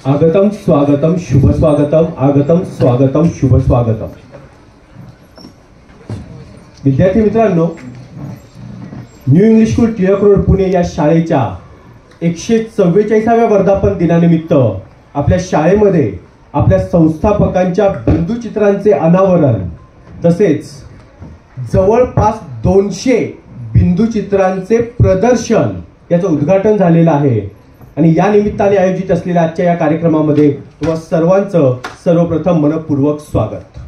आगतम स्वागतम शुभ स्वागतम आगतम स्वागतम शुभ स्वागतम। विद्यार्थी मित्रांनो, new English school Tilak road Pune या शाळेच्या 144व्या वर्धापन दिनानिमित्त आपल्या शाळेमध्ये आपल्या संस्थापकांच्या बिंदुचित्रांचे अनावरण तसेच जवळपास 200 बिंदुचित्रांचे प्रदर्शन याचं उद्घाटन झालेलं आहे। आणि या निमित्ताने आयोजित असलेल्या आजच्या या कार्यक्रमामध्ये तुम्हा सर्वांचं सर्वप्रथम मनपूर्वक स्वागत।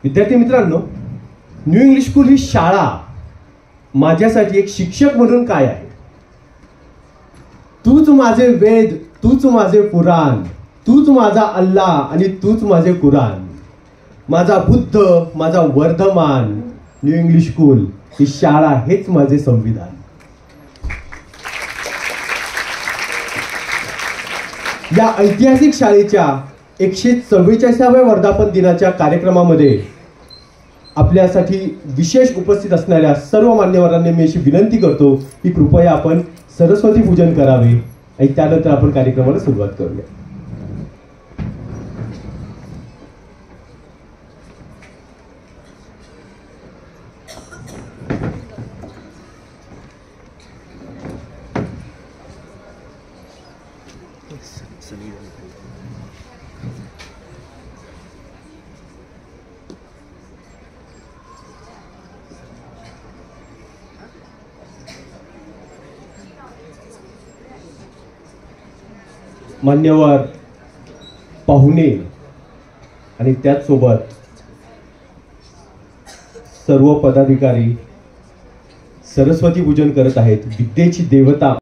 विद्यार्थी मित्रांनो, न्यू इंग्लिश स्कूल ही शाळा माझ्यासाठी एक शिक्षक म्हणून काय आहे? तूच माझे वेद, तूच माझे पुराण, तूच माझा अल्लाह आणि तूच माझे कुराण, माझा बुद्ध, माझा वर्धमान। न्यू इंग्लिश स्कूल ही शाळा हेच माझे संविधान। या ऐतिहासिक शाळेच्या 144व्या वर्धापन दिनाच्या कार्यक्रमामध्ये आपल्यासाठी विशेष उपस्थित असणाऱ्या सर्व मान्यवरांनी मी अशी विनंती करतो की कृपया आपण सरस्वती पूजन करावे आणि त्यानंतर आपण कार्यक्रमाला सुरुवात करूया। मान्यवर पाहुणे आणि त्याचसोबत सर्व पदाधिकारी सरस्वती पूजन करत आहेत। विद्येची देवता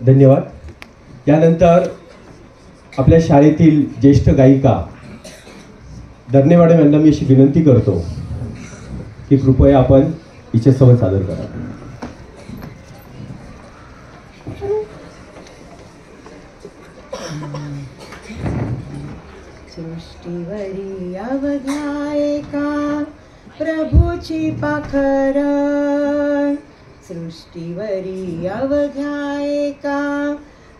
धन्यवाद। यानंतर आपल्या शाळेतील ज्येष्ठ गायिका दर्णे मॅडम यांना मी अशी विनंती करतो की कृपया आपण हिचे संवाद सादर करा। सृष्टीवरी अवघ्या एका प्रभूची पाखर, सृष्टीवरी अवघ्या एका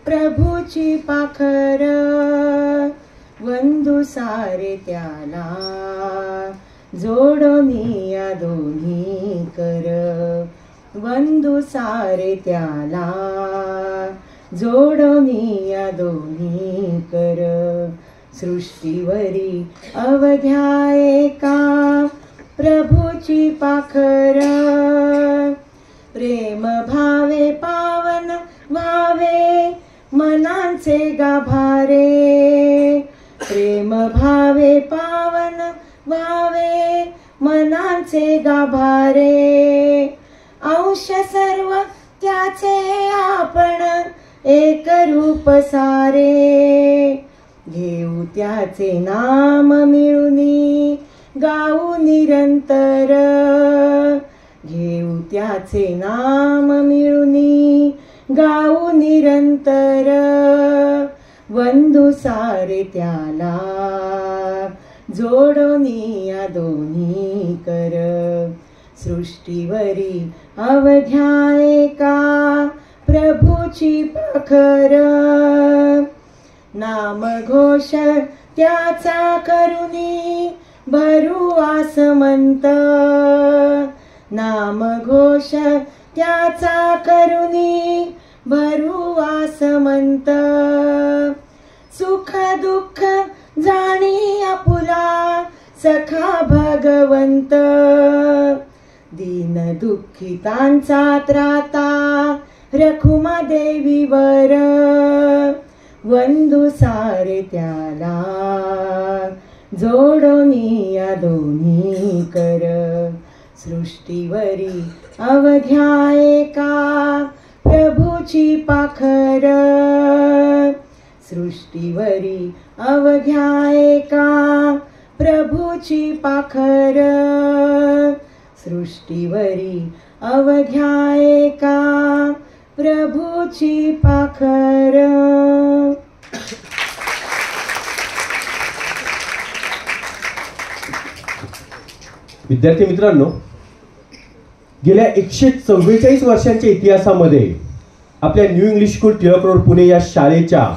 प्रभूची पाखर, वंदू सारे त्याला जोडोनी या दोन्ही कर, वंदू सारे त्याला जोडोनी या दोन्ही कर, सृष्टीवरी अवघ्या एका प्रभूची पाखर, प्रेम भावे पावन व्हावे मनांचे गाभारे, प्रेम भावे पावन व्हावे मनांचे गाभारे, अंश सर्व त्याचे आपण एक रूप सारे, घेऊ त्याचे नाम मिळुनी गाऊ निरंतर, घेऊ त्याचे नाम मिळुनी गाऊ निरंतर, वंदू सारे त्याला जोडोनी या दोन्ही कर, सृष्टीवरी अवघ्या एका प्रभूची पाखर, नाम घोष त्याचा करुनी भरू आसमंत, नाम घोष त्याचा करुनी भरू आसमंत, सुख दुःख जाणी आपुला सखा भगवंत, दीन दुःखितांचा त्राता रखुमा देवीवर, वंदू सारे त्याला जोडोनी या दोन्ही कर, सृष्टीवरी अवघ्या एका प्रभूची पाखर, सृष्टीवरी अवघ्या एका प्रभूची पाखर, सृष्टीवरी अवघ्या एका प्रभूची पाखर. विद्यार्थी मित्रांनो, गेल्या 144 वर्षांच्या इतिहासामध्ये आपल्या new English school Tilak road Pune या शाळेच्या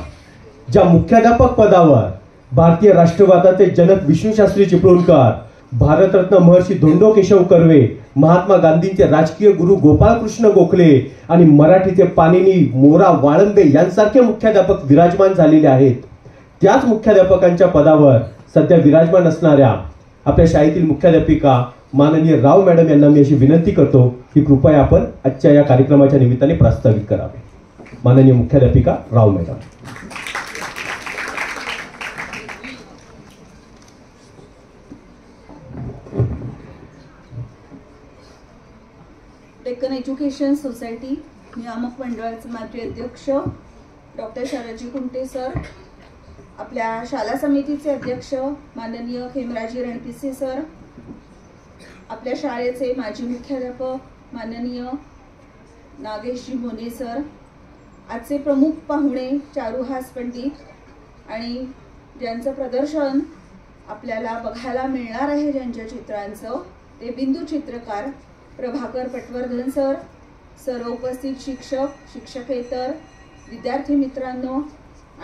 ज्या मुख्याध्यापक पदावर भारतीय राष्ट्रवादाचे जनक विष्णुशास्त्री चिपळूणकर, भारतरत्न महर्षी धोंडो केशव कर्वे, महात्मा गांधींचे राजकीय गुरु गोपाळकृष्ण गोखले आणि मराठीचे पाणिनी मोरा वाळंबे यांसारखे मुख्याध्यापक विराजमान झालेले आहेत, त्याच मुख्याध्यापकांच्या पदावर सध्या विराजमान असणाऱ्या आपल्या शाळेतील मुख्याध्यापिका माननीय राव मॅडम यांना मी अशी विनंती करतो की कृपया आपण आजच्या या कार्यक्रमाच्या निमित्ताने प्रास्ताविक करावे. माननीय मुख्याध्यापिका राव मॅडम. डेक्कन एज्युकेशन सोसायटी नियामक मंडळाचे माजी अध्यक्ष डॉक्टर शरदजी कुंटे सर, आपल्या शाला समितीचे अध्यक्ष माननीय खेमराजी रणपिसे सर, आपल्या शाळेचे माजी मुख्याध्यापक माननीय नागेशजी मोने सर, आजचे प्रमुख पाहुणे चारुहास पंडित आणि ज्यांचं प्रदर्शन आपल्याला बघायला मिळणार आहे ज्यांच्या चित्रांचं, ते बिंदू चित्रकार प्रभाकर पटवर्धन सर, सर्व उपस्थित शिक्षक, शिक्षकेतर, विद्यार्थी मित्रांनो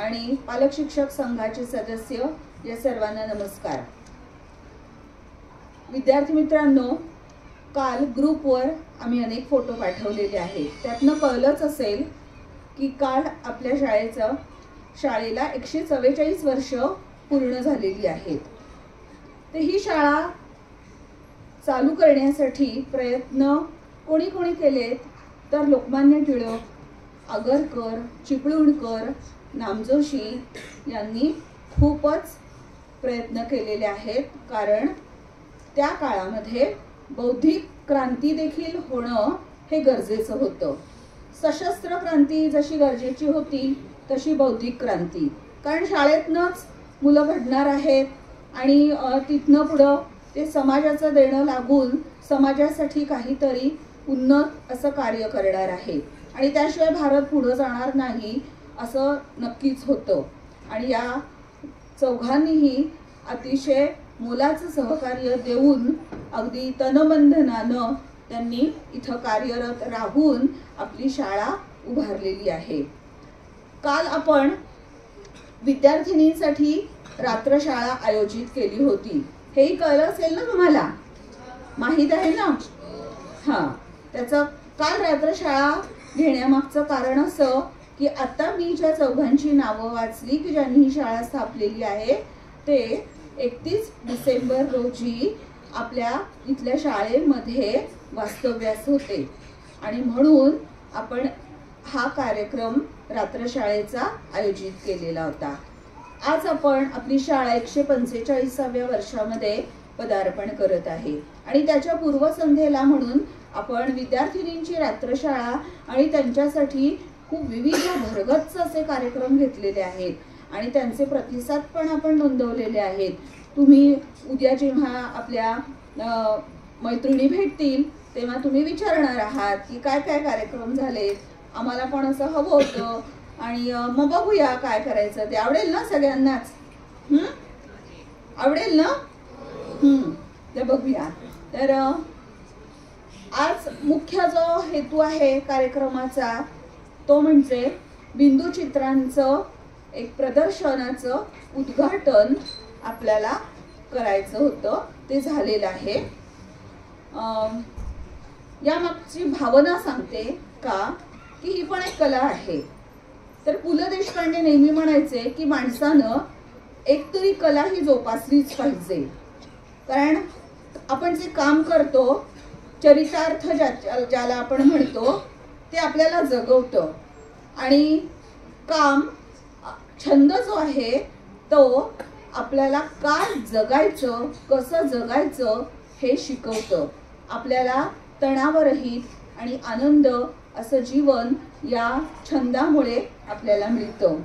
आणि पालक शिक्षक संघाचे सदस्य, या सर्वांना नमस्कार. विद्यार्थी मित्रांनो, काल ग्रुपवर आम्ही अनेक फोटो पाठवलेले आहेत. त्यातनं कळलंच असेल की काल आपल्या शाळेला 144 वर्ष पूर्ण झालेली आहेत. तर ही शाळा चालू करण्यासाठी प्रयत्न कोणी कोणी केलेत तर लोकमान्य टिळक, आगरकर, चिपळूणकर, नामजोशी यांनी खूपच प्रयत्न केलेले आहेत. कारण त्या काळामध्ये बौद्धिक क्रांती देखील होणं हे गरजेचं होतं. सशस्त्र क्रांती जशी गरजेची होती तशी बौद्धिक क्रांती, कारण शाळेतनंच मुलं घडणार आहेत आणि तिथनं पुढं ते समाजाचं देणं लागून समाजासाठी काहीतरी उन्नत असं कार्य करणार आहेत. आणि त्याशिवाय भारत पुढे जाणार नाही असं नक्कीच होतं. आणि या चौघांनीही अतिशय मोलाचं सहकार्य देऊन अगदी तनबंधनानं त्यांनी इथं कार्यरत राहून आपली शाळा उभारलेली आहे. काल आपण विद्यार्थिनींसाठी रात्रशाळा आयोजित केली होती. हेही कळलं असेल ना तुम्हाला, माहीत आहे ना? हां, त्याचं काल रात्रशाळा घेण्यामागचं कारण असं की आता मी ज्या चौघांची नावं वाचली की ज्यांनी ही शाळा स्थापलेली आहे ते 31 डिसेंबर रोजी आपल्या इथल्या शाळेमध्ये वास्तव्यास होते आणि म्हणून आपण हा कार्यक्रम रात्रशाळेचा आयोजित केलेला होता. आज आपण आपली शाळा 145व्या वर्षामध्ये पदार्पण करत आहे आणि त्याच्या पूर्वसंध्येला म्हणून आपण विद्यार्थिनींची रात्रशाळा आणि त्यांच्यासाठी खूप विविध भरगच्च असे कार्यक्रम घेतलेले आहेत आणि त्यांचे प्रतिसाद पण आपण नोंदवलेले आहेत. तुम्ही उद्या जेव्हा आपल्या मैत्रिणी भेटतील तेव्हा तुम्ही विचारणार आहात की काय काय कार्यक्रम झाले, आम्हाला पण असं हवं होतं आणि मग बघूया काय करायचं ते. आवडेल ना सगळ्यांनाच? आवडेल ना? ते बघूया. तर आज मुख्य जो हेतू आहे कार्यक्रमाचा तो म्हणजे बिंदू चित्रांचं एक प्रदर्शनाचं उद्घाटन आपल्याला करायचं होतं, ते झालेलं आहे. यामागची भावना सांगते का की ही पण एक कला आहे. तर पु ल देशपांडे नेहमी म्हणायचे की माणसानं एकतरी कला ही जोपासलीच पाहिजे, कारण आपण जे काम करतो चरितार्थ ज्याला आपण म्हणतो ते आपल्याला जगवतं आणि काम छंद जो आहे तो आपल्याला काय जगायचं, कसं जगायचं हे शिकवतं. आपल्याला तणावरहित आणि आनंद असं जीवन या छंदामुळे आपल्याला मिळतं.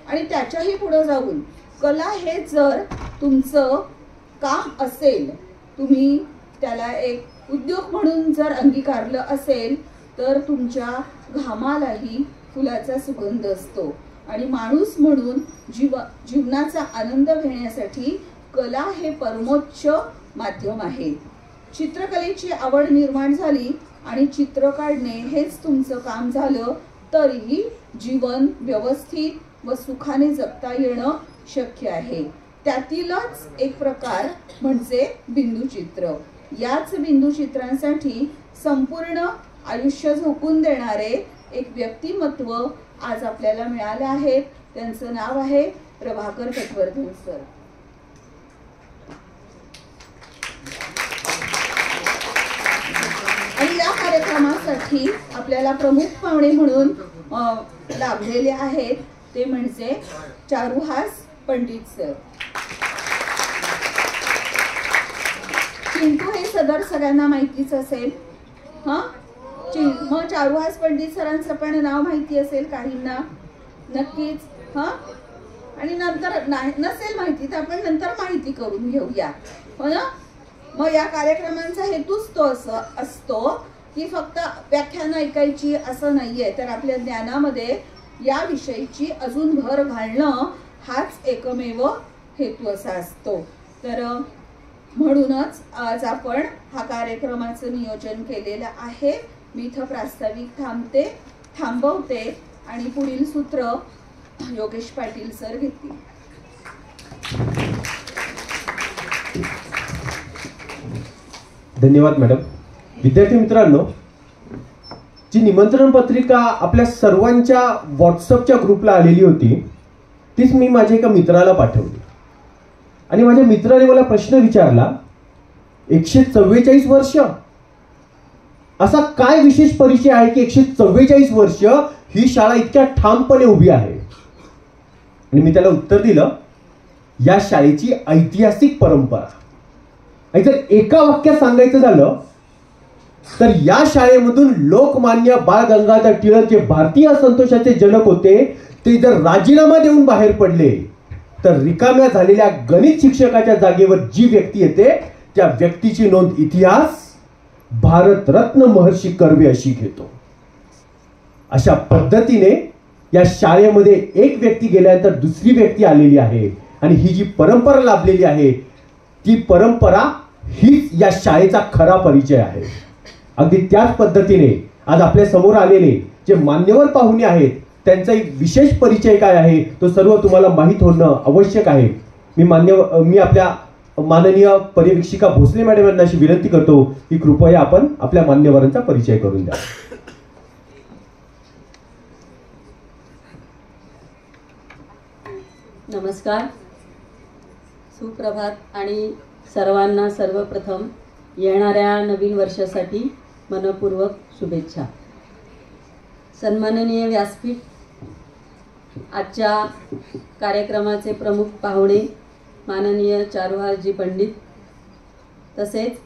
आणि त्याच्याही पुढे जाऊन कला हे जर तुमचं काम असेल, तुम्ही त्याला एक उद्योग म्हणून जर अंगीकारलं असेल तर तुमच्या घामालाही फुलाचा सुगंध असतो आणि माणूस म्हणून जीवनाचा आनंद घेण्यासाठी कला हे परमोच्च माध्यम आहे. चित्रकलेची आवड निर्माण झाली आणि चित्र काढणे हेच तुमचं काम झालं तरीही जीवन व्यवस्थित व सुखाने जगता येणं शक्य आहे. त्यातीलच एक प्रकार म्हणजे बिंदुचित्र. याच बिंदुचित्रांसाठी संपूर्ण आयुष्य झोकून देणारे एक व्यक्तिमत्व आज आपल्याला मिळाले आहेत. त्यांचं नाव आहे प्रभाकर पटवर्धन सर. आणि या कार्यक्रमासाठी आपल्याला प्रमुख पाहुणे म्हणून लाभलेले आहेत ते म्हणजे चारुहास पंडित सर. चिंटू हे सदर सगळ्यांना माहितीच असेल. मग चारुहास पंडित सरांचं पण नाव माहिती असेल काहींना नक्कीच. आणि नंतर नसेल माहिती तर आपण नंतर माहिती करून घेऊया, हो ना? मग या कार्यक्रमांचा हेतूच तो असतो की फक्त व्याख्यान ऐकायची असं नाहीये, तर आपल्या ज्ञानामध्ये या विषयीची अजून भर घालणं हाच एकमेव हेतू असा असतो. तर म्हणूनच आज आपण हा कार्यक्रमाचं नियोजन केलेलं आहे. मी इथं प्रास्ताविक थांबवते आणि पुढील सूत्र योगेश पाटील सर घेतील. धन्यवाद मॅडम. विद्यार्थी मित्रांनो, जी निमंत्रण पत्रिका आपल्या सर्वांच्या व्हॉट्सअपच्या ग्रुपला आलेली होती तीच मी माझ्या एका मित्राला पाठवली आणि माझ्या मित्राने मला प्रश्न विचारला, 144 वर्ष असा काय विशेष परिचय आहे की 144 वर्ष ही शाळा इतक्या ठामपणे उभी आहे? आणि मी त्याला उत्तर दिलं, या शाळेची ऐतिहासिक परंपरा. आणि जर एका वाक्यात सांगायचं झालं तर या शाळेमधून लोकमान्य बाळ गंगाधर टिळक जे भारतीय असंतोषाचे जनक होते ते जर राजीनामा देऊन बाहेर पडले तर रिकाम्या झालेल्या गणित शिक्षकाच्या जागेवर जी व्यक्ती येते त्या व्यक्तीची नोंद इतिहास भारतरत्न महर्षी कर्वे अशी घेतो. अशा पद्धतीने या शाळेमध्ये एक व्यक्ती गेल्यानंतर दुसरी व्यक्ती आलेली आहे आणि ही जी परंपरा लाभलेली आहे ती परंपरा हीच या शाळेचा खरा परिचय आहे. अगदी त्याच पद्धतीने आज आपल्या समोर आलेले जे मान्यवर पाहुणे आहेत त्यांचा एक विशेष परिचय काय आहे तो सर्व तुम्हाला माहीत होणं आवश्यक आहे. मी आपल्या माननीय पर्यवेक्षिका भोसले मॅडम यांना अशी विनंती करतो की कृपया आपण आपल्या मान्यवरांचा परिचय करून द्या. नमस्कार, सुप्रभात आणि सर्वांना सर्वप्रथम येणाऱ्या नवीन वर्षासाठी मनपूर्वक शुभेच्छा. सन्माननीय व्यासपीठ, आजच्या कार्यक्रमाचे प्रमुख पाहुणे माननीय चारुहासजी पंडित, तसेच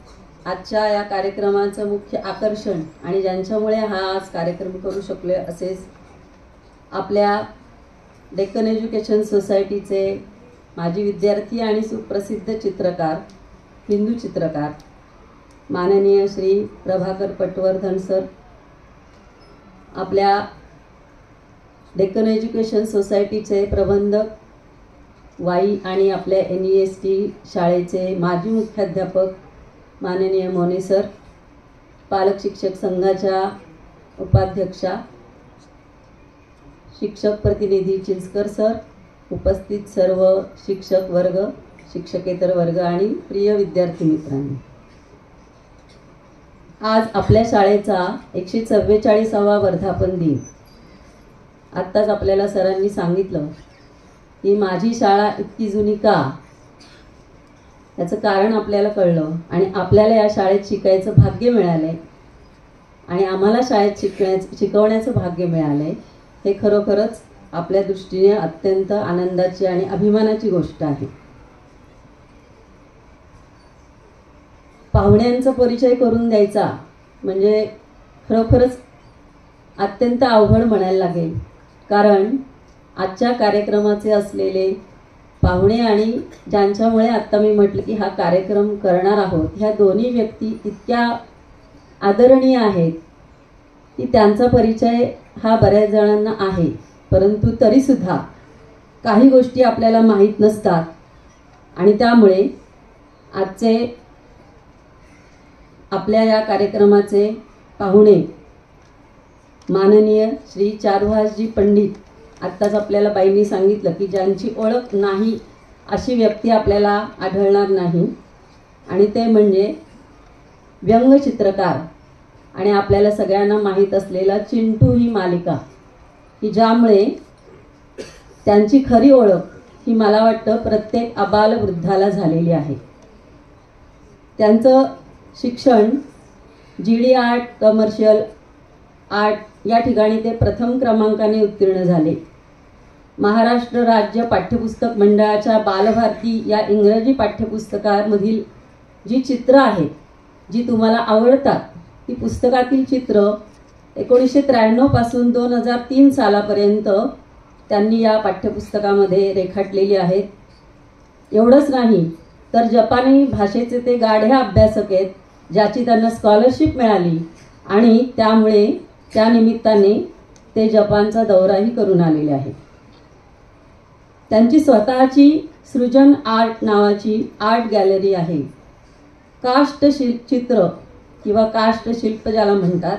आजच्या या कार्यक्रमाचं मुख्य आकर्षण आणि ज्यांच्यामुळे हा आज कार्यक्रम करू शकले असेच आपल्या डेक्कन एज्युकेशन सोसायटीचे माजी विद्यार्थी आणि सुप्रसिद्ध चित्रकार, हिंदू चित्रकार माननीय श्री प्रभाकर पटवर्धन सर, आपल्या डेक्कन एज्युकेशन सोसायटीचे प्रबंधक वाई आणि आपल्या NEST शाळेचे माजी मुख्याध्यापक माननीय मोने सर, पालक शिक्षक संघाच्या उपाध्यक्षा शिक्षक प्रतिनिधी चिंचकर सर, उपस्थित सर्व शिक्षक वर्ग, शिक्षकेतर वर्ग आणि प्रिय विद्यार्थी मित्रांनो, आज आपल्या शाळेचा 144वा वर्धापन दिन. आत्ताच आपल्याला सरांनी सांगितलं की माझी शाळा इतकी जुनी का, याचं कारण आपल्याला कळलं आणि आपल्याला या शाळेत शिकायचं भाग्य मिळालंय आणि आम्हाला शाळेत शिकवण्याचं भाग्य मिळालंय. हे खरोखरच आपल्या दृष्टीने अत्यंत आनंदाची आणि अभिमानाची गोष्ट आहे. पाहुण्यांचा परिचय करून द्यायचा म्हणजे खरोखरच अत्यंत अवघड म्हणायला लागेल, कारण आजच्या कार्यक्रमाचे असलेले पाहुणे आणि ज्यांच्यामुळे आत्ता मी म्हटलं की हा कार्यक्रम करणार आहोत, ह्या दोन्ही व्यक्ती इतक्या आदरणीय आहेत की त्यांचा परिचय हा बऱ्याच जणांना आहे, परंतु तरीसुद्धा काही गोष्टी आपल्याला माहीत नसतात आणि त्यामुळे आजचे आपल्या या कार्यक्रमाचे पाहुणे माननीय श्री चारुहासजी पंडित, आत्ताच आपल्याला बाईंनी सांगितलं की ज्यांची ओळख नाही अशी व्यक्ती आपल्याला आढळणार नाही, आणि ते म्हणजे व्यंगचित्रकार आणि आपल्याला सगळ्यांना माहीत असलेला चिंटू ही मालिका, की ज्यामुळे त्यांची खरी ओळख ही मला वाटतं प्रत्येक आबालवृद्धाला झालेली आहे. त्यांचं शिक्षण GD आर्ट, कमर्शियल आर्ट या ठिकाणी ते प्रथम क्रमांकाने उत्तीर्ण झाले. महाराष्ट्र राज्य पाठ्यपुस्तक मंडळाच्या बालभारती या इंग्रजी पाठ्यपुस्तकामधील जी चित्र आहेत, जी तुम्हाला आवडतात, ती पुस्तकातील चित्र 1993 पासून 2003 सालापर्यंत त्यांनी या पाठ्यपुस्तकामध्ये रेखाटलेली आहेत. एवढंच नाही तर जपानी भाषेचे ते गाढे अभ्यासक आहेत, ज्याची त्यांना स्कॉलरशिप मिळाली आणि त्यामुळे त्या निमित्ताने ते जपानचा दौराही करून आलेले आहेत. त्यांची स्वतःची सृजन आर्ट नावाची आर्ट गॅलरी आहे. काष्ट चित्र किंवा काष्ट शिल्प ज्याला म्हणतात,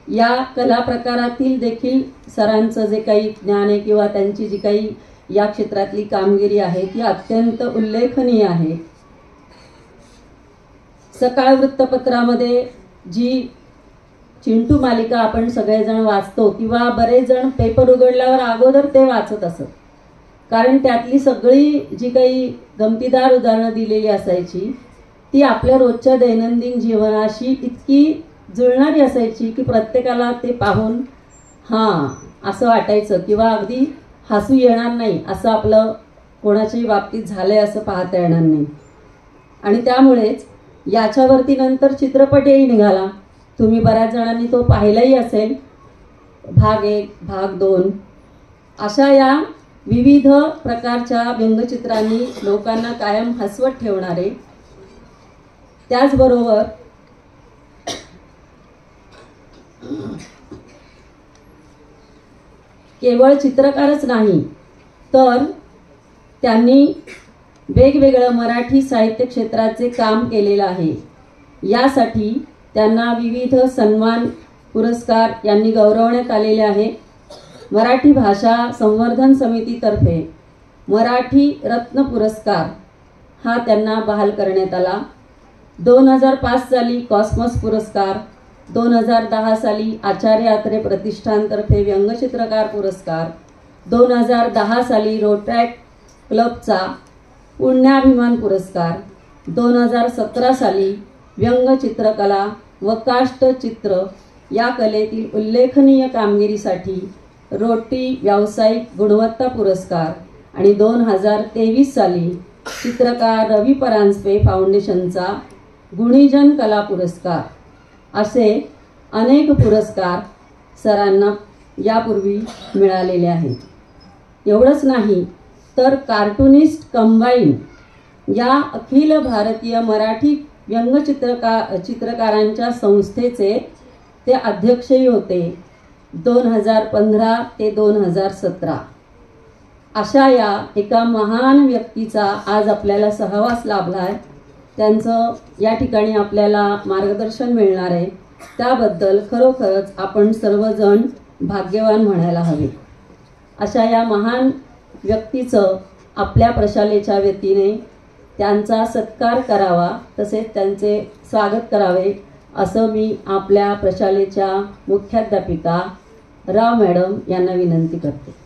या कला प्रकारातील देखील सरांचं जे काही ज्ञान आहे किंवा त्यांची जी काही या क्षेत्रातली कामगिरी आहे ती अत्यंत उल्लेखनीय आहे. सकाळ वृत्तपत्रामध्ये जी चिंटू मालिका आपण सगळेजण वाचतो किंवा बरेच जण पेपर उघडल्यावर अगोदर ते वाचत असत, कारण त्यातली सगळी जी काही गमतीदार उदाहरणं दिलेली असायची ती आपल्या रोजच्या दैनंदिन जीवनाशी इतकी जुळणारी असायची की प्रत्येकाला ते पाहून हां असं वाटायचं किंवा अगदी हसू येणार नाही असं आपलं कोणाच्याही बाबतीत झालंय असं पाहता येणार नाही. आणि त्यामुळेच याच्यावरती नंतर चित्रपटही निघाला. तुम्ही बऱ्याच जणांनी तो पाहिलाही असेल. भाग 1, भाग 2 अशा या विविध प्रकारच्या व्यंगचित्रांनी लोकांना कायम हसवत ठेवणारे, केवळ चित्रकारच नाही तर त्यांनी वेगवेगळं मराठी साहित्य क्षेत्राचे काम केलेलं आहे। यासाठी त्यांना विविध सन्मान पुरस्कार यांनी गौरवण्यात आलेले आहे। मराठी भाषा संवर्धन समितीतर्फे मराठी रत्न पुरस्कार हा त्यांना बहाल करण्यात आला। 2005 साली कॉस्मॉस पुरस्कार, 2010 साली आचार्य अत्रे प्रतिष्ठानतर्फे व्यंगचित्रकार पुरस्कार, 2010 साली रोटॅक क्लबचा पुण्याभिमान पुरस्कार, 2017 साली व्यंगचित्रकला व काष्ठचित्र या कलेतील उल्लेखनीय कामगिरीसाठी रोटी व्यावसायिक गुणवत्ता पुरस्कार आणि 2023 साली चित्रकार रवी परांजपे फाउंडेशनचा गुणीजन कला पुरस्कार असे अनेक पुरस्कार सरांना यापूर्वी मिळालेले आहेत। एवढंच नाही तर कार्टूनिस्ट कंबाईन या अखिल भारतीय मराठी चित्रकारांच्या संस्थेचे ते अध्यक्षही होते 2015 ते 2017। अशा या एका महान व्यक्तीचा आज आपल्याला सहवास लाभला आहे। त्यांचं या ठिकाणी आपल्याला मार्गदर्शन मिळणार आहे, त्याबद्दल खरोखरच आपण सर्वजण भाग्यवान म्हणायला हवे। अशा या महान व्यक्तीचं आपल्या प्रशालेच्या वतीने त्यांचा सत्कार करावा, तसेच त्यांचे स्वागत करावे असं मी आपल्या प्रशालेच्या मुख्याध्यापिका राव मॅडम यांना विनंती करते।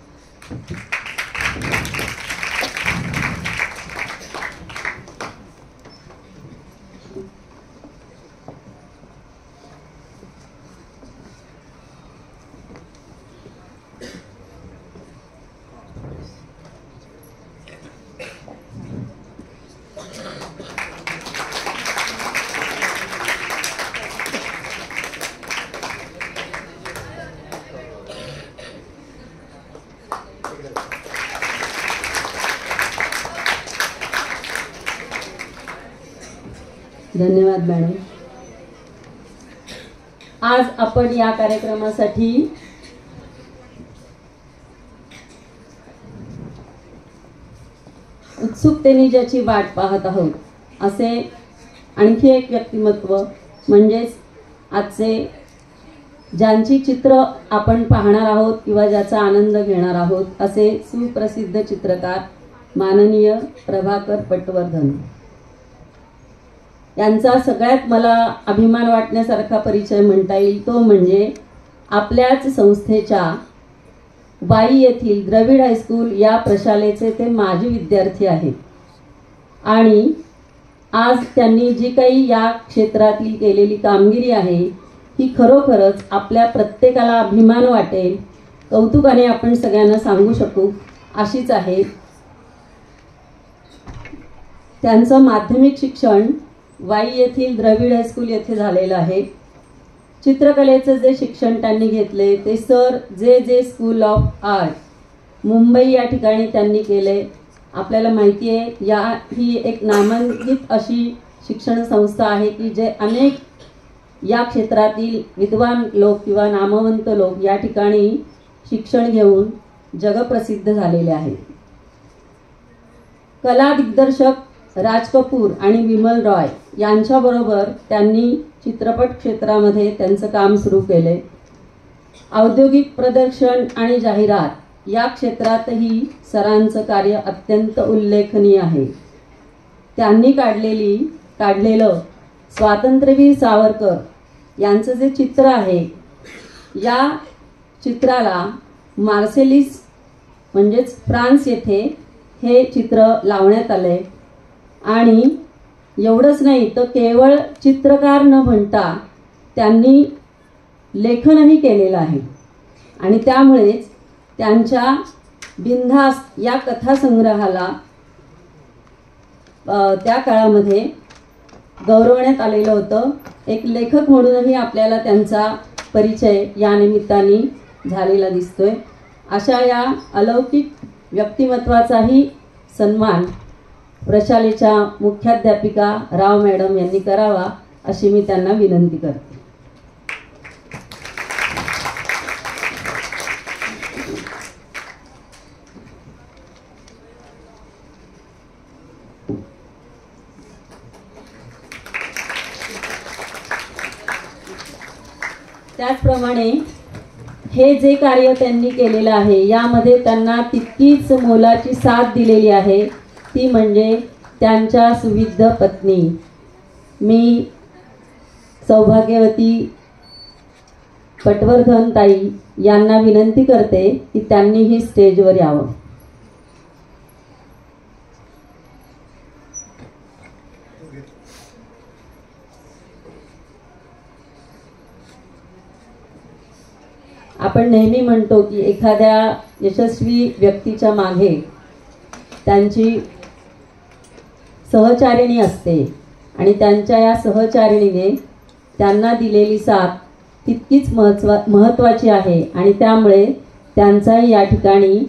धन्यवाद मॅडम। आज आपण या कार्यक्रमासाठी उत्सुकतेने ज्याची वाट पाहत आहोत असे आणखी एक व्यक्तिमत्व म्हणजेच आजचे ज्यांची चित्र आपण पाहणार आहोत किंवा ज्याचा आनंद घेणार आहोत असे सुप्रसिद्ध चित्रकार माननीय प्रभाकर पटवर्धन यांचा सगळ्यात मला अभिमान वाटण्यासारखा परिचय म्हणता येईल तो म्हणजे आपल्याच संस्थेच्या वाई येथील द्रविड हायस्कूल या प्रशालेचे ते माजी विद्यार्थी आहेत आणि आज त्यांनी जी काही या क्षेत्रातील केलेली कामगिरी आहे ही खरोखरच आपल्या प्रत्येकाला अभिमान वाटेल, कौतुकाने आपण सगळ्यांना सांगू शकू अशीच आहे। त्यांचं माध्यमिक शिक्षण वाई येथील द्रविड हायस्कूल येथे झालेलं आहे। चित्रकलेचं जे शिक्षण त्यांनी घेतले ते सर जे स्कूल ऑफ आर्ट मुंबई या ठिकाणी त्यांनी केले। आपल्याला माहिती आहे ही एक नामांकित अशी शिक्षण संस्था आहे की जे अनेक या क्षेत्रातील विद्वान लोक किंवा नामवंत लोक या ठिकाणी शिक्षण घेऊन जगप्रसिद्ध झालेले आहेत। कला दिग्दर्शक राज कपूर आणि विमल रॉय यांच्याबरोबर त्यांनी चित्रपट क्षेत्रामध्ये त्यांचं काम सुरू केले। औद्योगिक प्रदर्शन आणि जाहिरात या क्षेत्रातही सरांचं कार्य अत्यंत उल्लेखनीय आहे। त्यांनी काढलेलं स्वातंत्र्यवीर सावरकर यांचं जे चित्र आहे या चित्राला मार्सेलिस म्हणजेच फ्रान्स येथे हे चित्र लावण्यात आले आणि एवढंच नाही तर केवळ चित्रकार न म्हणता त्यांनी लेखनही केलेलं आहे आणि त्यामुळेच त्यांच्या बिनधास्त या कथासंग्रहाला त्या काळामध्ये गौरवण्यात आलेलं होतं। एक लेखक म्हणूनही आपल्याला त्यांचा परिचय या निमित्ताने झालेला दिसतोय। अशा या अलौकिक व्यक्तिमत्वाचाही सन्मान प्रशालेच्या मुख्याध्यापिका राव मॅडम यांनी करावा अशी मी त्यांना विनंती करते। त्याचप्रमाणे हे जे कार्य त्यांनी केलेलं आहे यामध्ये त्यांना तितकीच मोलाची साथ दिलेली आहे, ती म्हणजे त्यांच्या सुविद्य पत्नी. मी सौभाग्यवती पटवर्धन ताई यांना विनंती करते की त्यांनीही स्टेजवर यावं. आपण नेहमी म्हणतो की एखाद्या यशस्वी व्यक्तीच्या मागे त्यांची सहचारिणी असते आणि त्यांच्या या सहचारिणीने त्यांना दिलेली साथ तितकीच महत्त्वाची आहे आणि त्यामुळे त्यांचाही या ठिकाणी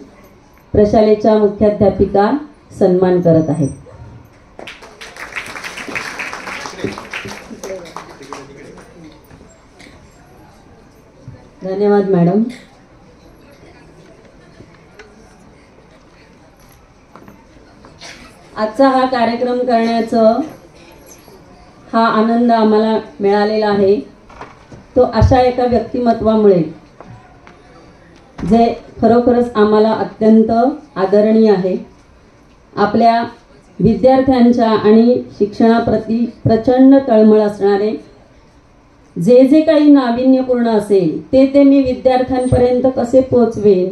प्रशालेच्या मुख्याध्यापिका सन्मान करत आहेत. धन्यवाद मॅडम. आजचा हा कार्यक्रम करण्याचं हा आनंद आम्हाला मिळालेला आहे तो अशा एका व्यक्तिमत्वामुळे जे खरोखरच आम्हाला अत्यंत आदरणीय आहे. आपल्या विद्यार्थ्यांच्या आणि शिक्षणाप्रती प्रचंड तळमळ असणारे, जे जे काही नाविन्यपूर्ण असेल ते मी विद्यार्थ्यांपर्यंत कसे पोहोचवेन,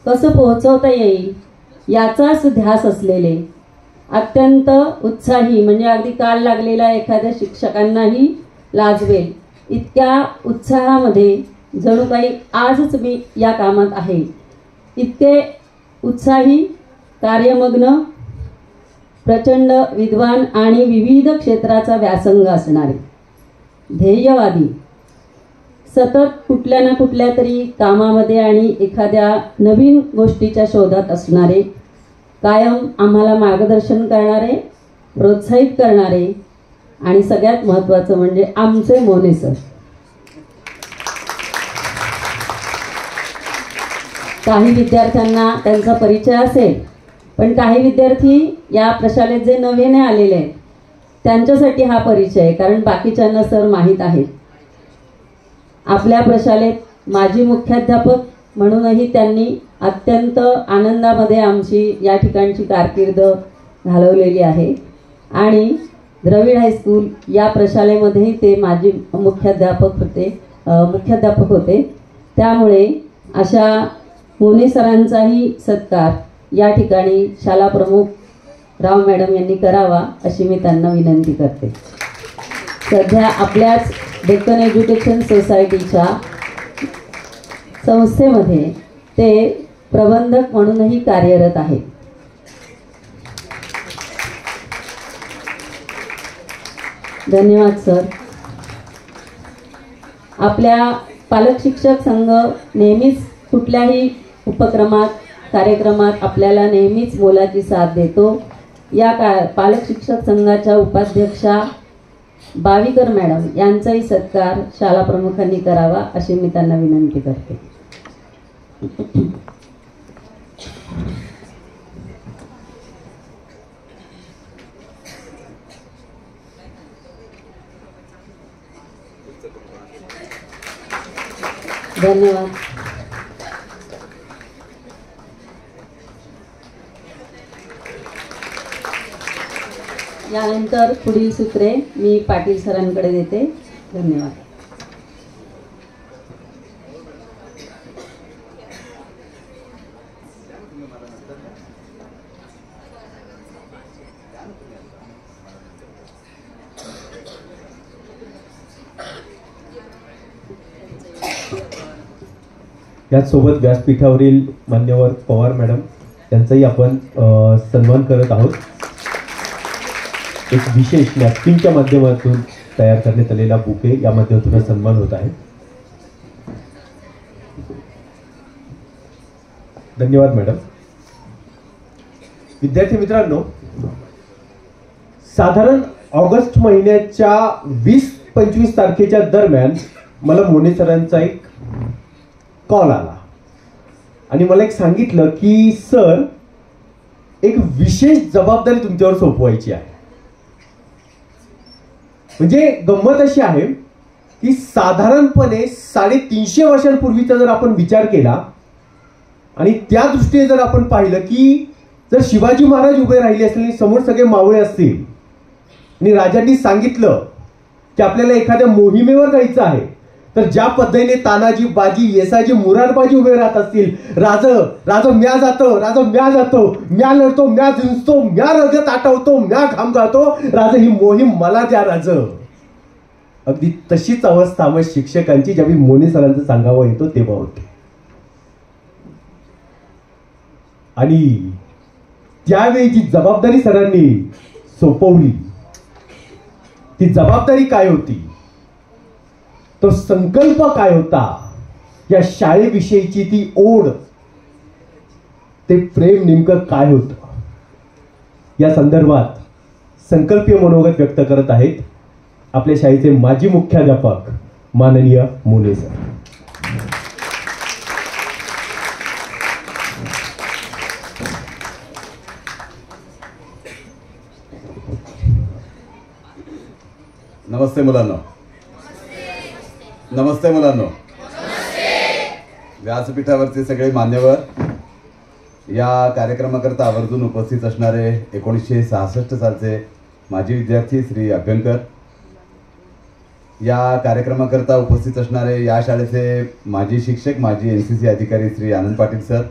कसं पोहोचवता येईल याचाच ध्यास असलेले, अत्यंत उत्साही, म्हणजे अगदी काल लागलेल्या एखाद्या शिक्षकांनाही लाजवेल इतक्या उत्साहामध्ये जणू काही आजच मी या कामात आहे, इतके उत्साही, कार्यमग्न, प्रचंड विद्वान आणि विविध क्षेत्राचा व्यासंग असणारे, ध्येयवादी, सतत कुठल्या ना कुठल्या तरी कामामध्ये आणि एखाद्या नवीन गोष्टीच्या शोधात असणारे, कायम आम्हाला मार्गदर्शन करणारे, प्रोत्साहित करणारे आणि सगळ्यात महत्त्वाचं म्हणजे आमचे मोने सर. काही विद्यार्थ्यांना त्यांचा परिचय असेल, पण काही विद्यार्थी या प्रशालेत जे नव्याने आलेले आहेत त्यांच्यासाठी हा परिचय आहे, कारण बाकीच्यांना सर माहीत आहेत. आपल्या प्रशालेत माजी मुख्याध्यापक म्हणूनही त्यांनी अत्यंत आनंदामध्ये आमची या ठिकाणची कारकीर्द घालवलेली आहे आणि द्रविड हायस्कूल या प्रशालेमध्येही ते माजी मुख्याध्यापक होते. त्यामुळे अशा मोने सरांचाही सत्कार या ठिकाणी शाला प्रमुख राव मॅडम यांनी करावा अशी मी त्यांना विनंती करते. सध्या आपल्याच डेक्कन एज्युकेशन सोसायटीच्या संस्थेमध्ये ते प्रबंधक म्हणूनही कार्यरत आहेत. धन्यवाद सर. आपल्या पालक शिक्षक संघ नेहमीच कुठल्याही उपक्रमात, कार्यक्रमात आपल्याला नेहमीच मोलाची साथ देतो. या पालक शिक्षक संघाच्या उपाध्यक्षा बावीकर मॅडम यांचाही सत्कार शाला प्रमुखांनी करावा अशी मी त्यांना विनंती करते. धन्यवाद. यानंतर पुढील सूत्रे मी पाटील सरांकडे देते. धन्यवाद. याचसोबत व्यासपीठावरील मान्यवर पवार मॅडम यांचाही आपण सन्मान करत आहोत. एक विशेष नॅपकिनच्या माध्यमातून तयार करण्यात आलेला बुके या माध्यमातून सन्मान होत आहे. धन्यवाद मॅडम. विद्यार्थी मित्रांनो, साधारण ऑगस्ट महिन्याच्या 20-25 तारखेच्या दरम्यान मला मोने सरांचा एक कॉल आला आणि मला एक सांगितलं की सर, एक विशेष जबाबदारी तुमच्यावर सोपवायची आहे. म्हणजे गंमत अशी आहे की साधारणपणे 350 वर्षांपूर्वीचा जर आपण विचार केला आणि त्या दृष्टीने जर आपण पाहिलं की जर शिवाजी महाराज उभे राहिले असतील आणि समोर सगळे मावळे असतील आणि राजांनी सांगितलं की आपल्याला एखाद्या मोहिमेवर जायचं आहे, तर ज्या पद्धतीने तानाजी, बाजी, येसाजी, मुरारबाजी उभे राहत असतील, राज म्या जातो, म्या लढतो, म्या झुंजतो, म्या रगत आटवतो, म्या घाम गाळतो, राज ही मोहीम मला द्या राज. अगदी तशीच अवस्था मग शिक्षकांची ज्यावेळी मोने सरांचं सांगावं येतो तेव्हा होते. आणि त्यावेळी जी जबाबदारी सरांनी सोपवली, ती जबाबदारी काय होती, तो संकल्प काय होता, या शाळेविषयीची ती ओढ, ते प्रेम नेमकं काय होतं, या संदर्भात संकल्पीय मनोगत व्यक्त करत आहेत आपल्या शाळेचे माजी मुख्याध्यापक माननीय मोने सर. नमस्ते मुलांनो. नमस्ते मुलांनो. व्यासपीठावरचे सगळे मान्यवर, या कार्यक्रमाकरता आवर्जून उपस्थित असणारे 1966 सालचे माजी विद्यार्थी श्री अभ्यंकर, या कार्यक्रमाकरता उपस्थित असणारे या शाळेचे माजी शिक्षक, माजी NCC अधिकारी श्री आनंद पाटील सर,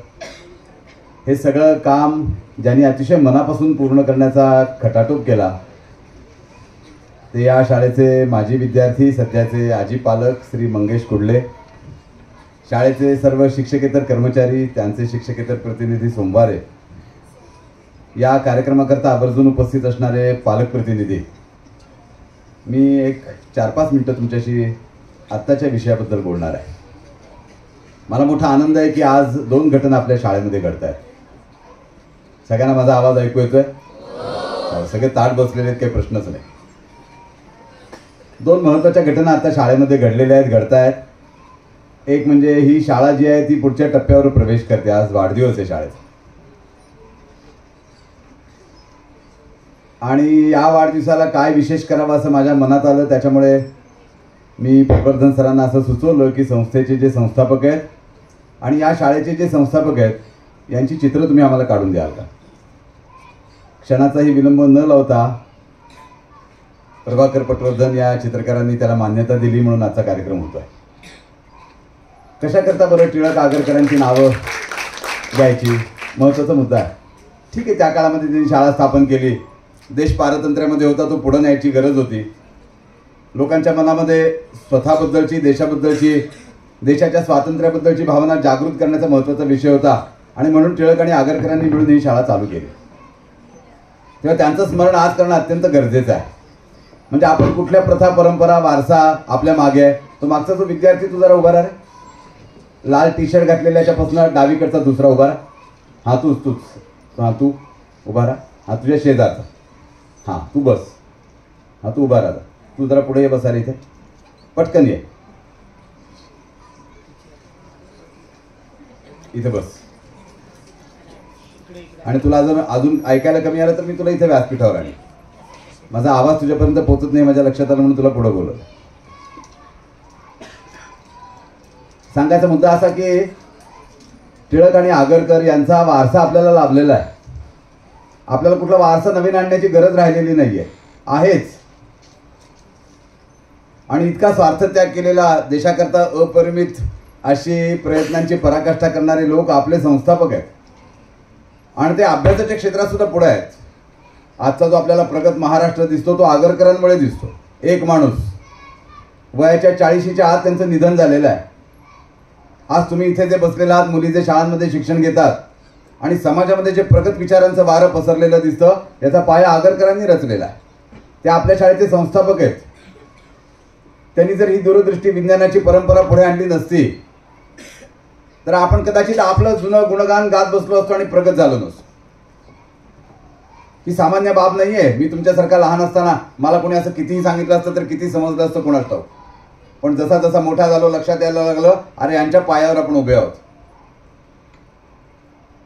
हे सगळं काम ज्यांनी अतिशय मनापासून पूर्ण करण्याचा खटाटोप केला ते या शाळेचे माजी विद्यार्थी, सध्याचे आजी पालक श्री मंगेश कुडले, शाळेचे सर्व शिक्षकेतर कर्मचारी, त्यांचे शिक्षकेतर प्रतिनिधी सोमवारे, या कार्यक्रमाकरता आवर्जून उपस्थित असणारे पालक प्रतिनिधी. मी एक 4-5 मिनटं तुमच्याशी आत्ताच्या विषयाबद्दल बोलणार आहे. मला मोठा आनंद आहे की आज 2 घटना आपल्या शाळेमध्ये घडत आहेत. सगळ्यांना माझा आवाज ऐकू येतोय? सगळे ताट बसलेले आहेत, काही प्रश्नच नाही. 2 महत्त्वाच्या घटना आता शाळेमध्ये घडलेल्या आहेत, घडत आहेत. एक म्हणजे ही शाळा जी आहे ती पुढच्या टप्प्यावर प्रवेश करते. आज वाढदिवस आहे शाळेचा आणि या वाढदिवसाला काय विशेष करावं असं माझ्या मनात आलं. त्याच्यामुळे मी पटवर्धन सरांना असं सुचवलं की संस्थेचे जे संस्थापक आहेत आणि या शाळेचे जे संस्थापक आहेत यांची चित्र तुम्ही आम्हाला काढून द्याल का. क्षणाचाही विलंब न लावता प्रभाकर पटवर्धन या चित्रकारांनी त्याला मान्यता दिली म्हणून आजचा कार्यक्रम होतोय. कशा करता बरं टिळक आगरकरांची नावं घ्यायची, महत्त्वाचा मुद्दा आहे. ठीक आहे, त्या काळामध्ये त्यांनी शाळा स्थापन केली, देश पारतंत्र्यामध्ये होता, तो पुढे न्यायची गरज होती. लोकांच्या मनामध्ये स्वतःबद्दलची, देशाबद्दलची, देशाच्या स्वातंत्र्याबद्दलची भावना जागृत करण्याचा महत्त्वाचा विषय होता आणि म्हणून टिळक आणि आगरकरांनी मिळून ही शाळा चालू केली. तेव्हा त्यांचं स्मरण आज करणं अत्यंत गरजेचं आहे. म्हणजे आपण कुठल्या प्रथा, परंपरा, वारसा आपल्या मागे आहे. तो मागचा जो विद्यार्थी तू जरा उभा राहा रे, लाल टी-शर्ट घातलेल्याच्यापासून डावीकडचा दुसरा उभा राहा. हां तूच हां तू उभा राहा. हां तुझ्या शेजारचा, हां तू बस. हां तू उभा राहा. तू जरा पुढे ये, बसा रे इथे, पटकन ये, इथे बस. आणि तुला जर अजून ऐकायला कमी आलं तर मी तुला इथे व्यासपीठावर आणेन. माझा आवाज तुझ्यापर्यंत पोहोचत नाही माझ्या लक्षात आलं म्हणून तुला पुढे बोलवलं. सांगायचा मुद्दा असा की टिळक आणि आगरकर यांचा वारसा आपल्याला लाभलेला आहे. आपल्याला कुठला वारसा नवीन आणण्याची गरज राहिलेली नाहीये, आहेच. आणि इतका स्वार्थत्याग केलेला, देशाकरता अपरिमित अशी प्रयत्नांची पराकाष्ठा करणारे लोक आपले संस्थापक आहेत आणि ते अभ्यासाच्या क्षेत्रात सुद्धा पुढे आहेत. आजचा जो आपल्याला प्रगत महाराष्ट्र दिसतो तो आगरकरांमुळे दिसतो. एक माणूस वयाच्या 40च्या आत त्यांचं निधन झालेलं आहे. आज तुम्ही इथे जे बसलेले आहात, मुली जे शाळांमध्ये शिक्षण घेतात आणि समाजामध्ये जे प्रगत विचारांचं वारं पसरलेलं दिसतं, याचा पाया आगरकरांनी रचलेला आहे. ते आपल्या शाळेचे संस्थापक आहेत. त्यांनी जर ही दूरदृष्टी, विज्ञानाची परंपरा पुढे आणली नसती तर आपण कदाचित आपलं जुनं गुणगान गात बसलो असतो आणि प्रगत झालो नसतो. ही सामान्य बाब नाहीये. मी तुमच्यासारखा लहान असताना मला कोणी असं कितीही सांगितलं असतं तर किती समजलं असतं कोणास ठाऊक. पण जसा जसा मोठा झालो लक्षात यायला लागलं, अरे यांच्या पायावर आपण उभे आहोत.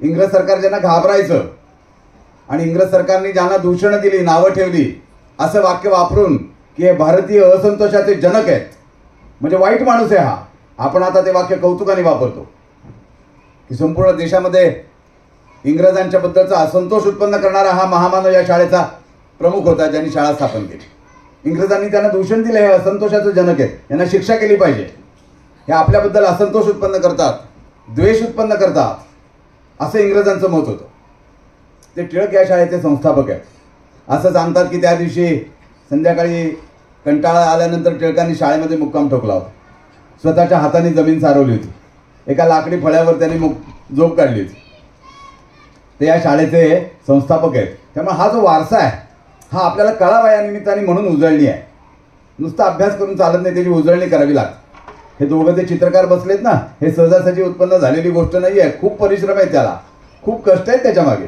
इंग्रज सरकार ज्यांना घाबरायचं आणि इंग्रज सरकारने ज्यांना दूषणं दिली, नावं ठेवली, असं वाक्य वापरून की हे भारतीय असंतोषाचे जनक आहेत, म्हणजे वाईट माणूस आहे हा. आपण आता ते वाक्य कौतुकाने वापरतो की संपूर्ण देशामध्ये इंग्रजांच्या बद्दलचा असंतोष उत्पन्न करणारा हा महामानव या शाळेचा प्रमुख होता, ज्यांनी शाळा स्थापन केली. इंग्रजांनी त्यांना दूषण दिले, हे असंतोषाचं जनक आहे, यांना शिक्षा केली पाहिजे. हे आपल्याबद्दल असंतोष उत्पन्न करतात, द्वेष उत्पन्न करतात, असं इंग्रजांचं मत होतं. ते टिळक या शाळेचे संस्थापक आहेत. असं सांगतात की त्या दिवशी संध्याकाळी कंटाळा आल्यानंतर टिळकांनी शाळेमध्ये मुक्काम ठोकला होता. स्वतःच्या हाताने जमीन सारवली होती. एका लाकडी फळ्यावर त्यांनी झोप काढली होती. ते या शाळेचे संस्थापक आहेत. त्यामुळे हा जो वारसा आहे हा आपल्याला कळावा या निमित्ताने, म्हणून उजळणी आहे. नुसता अभ्यास करून चालत नाही, त्याची उजळणी करावी लागते. हे दोघं ते चित्रकार बसलेत ना, हे सहजासहजी उत्पन्न झालेली गोष्ट नाही आहे. खूप परिश्रम आहे त्याला, खूप कष्ट आहेत त्याच्या मागे.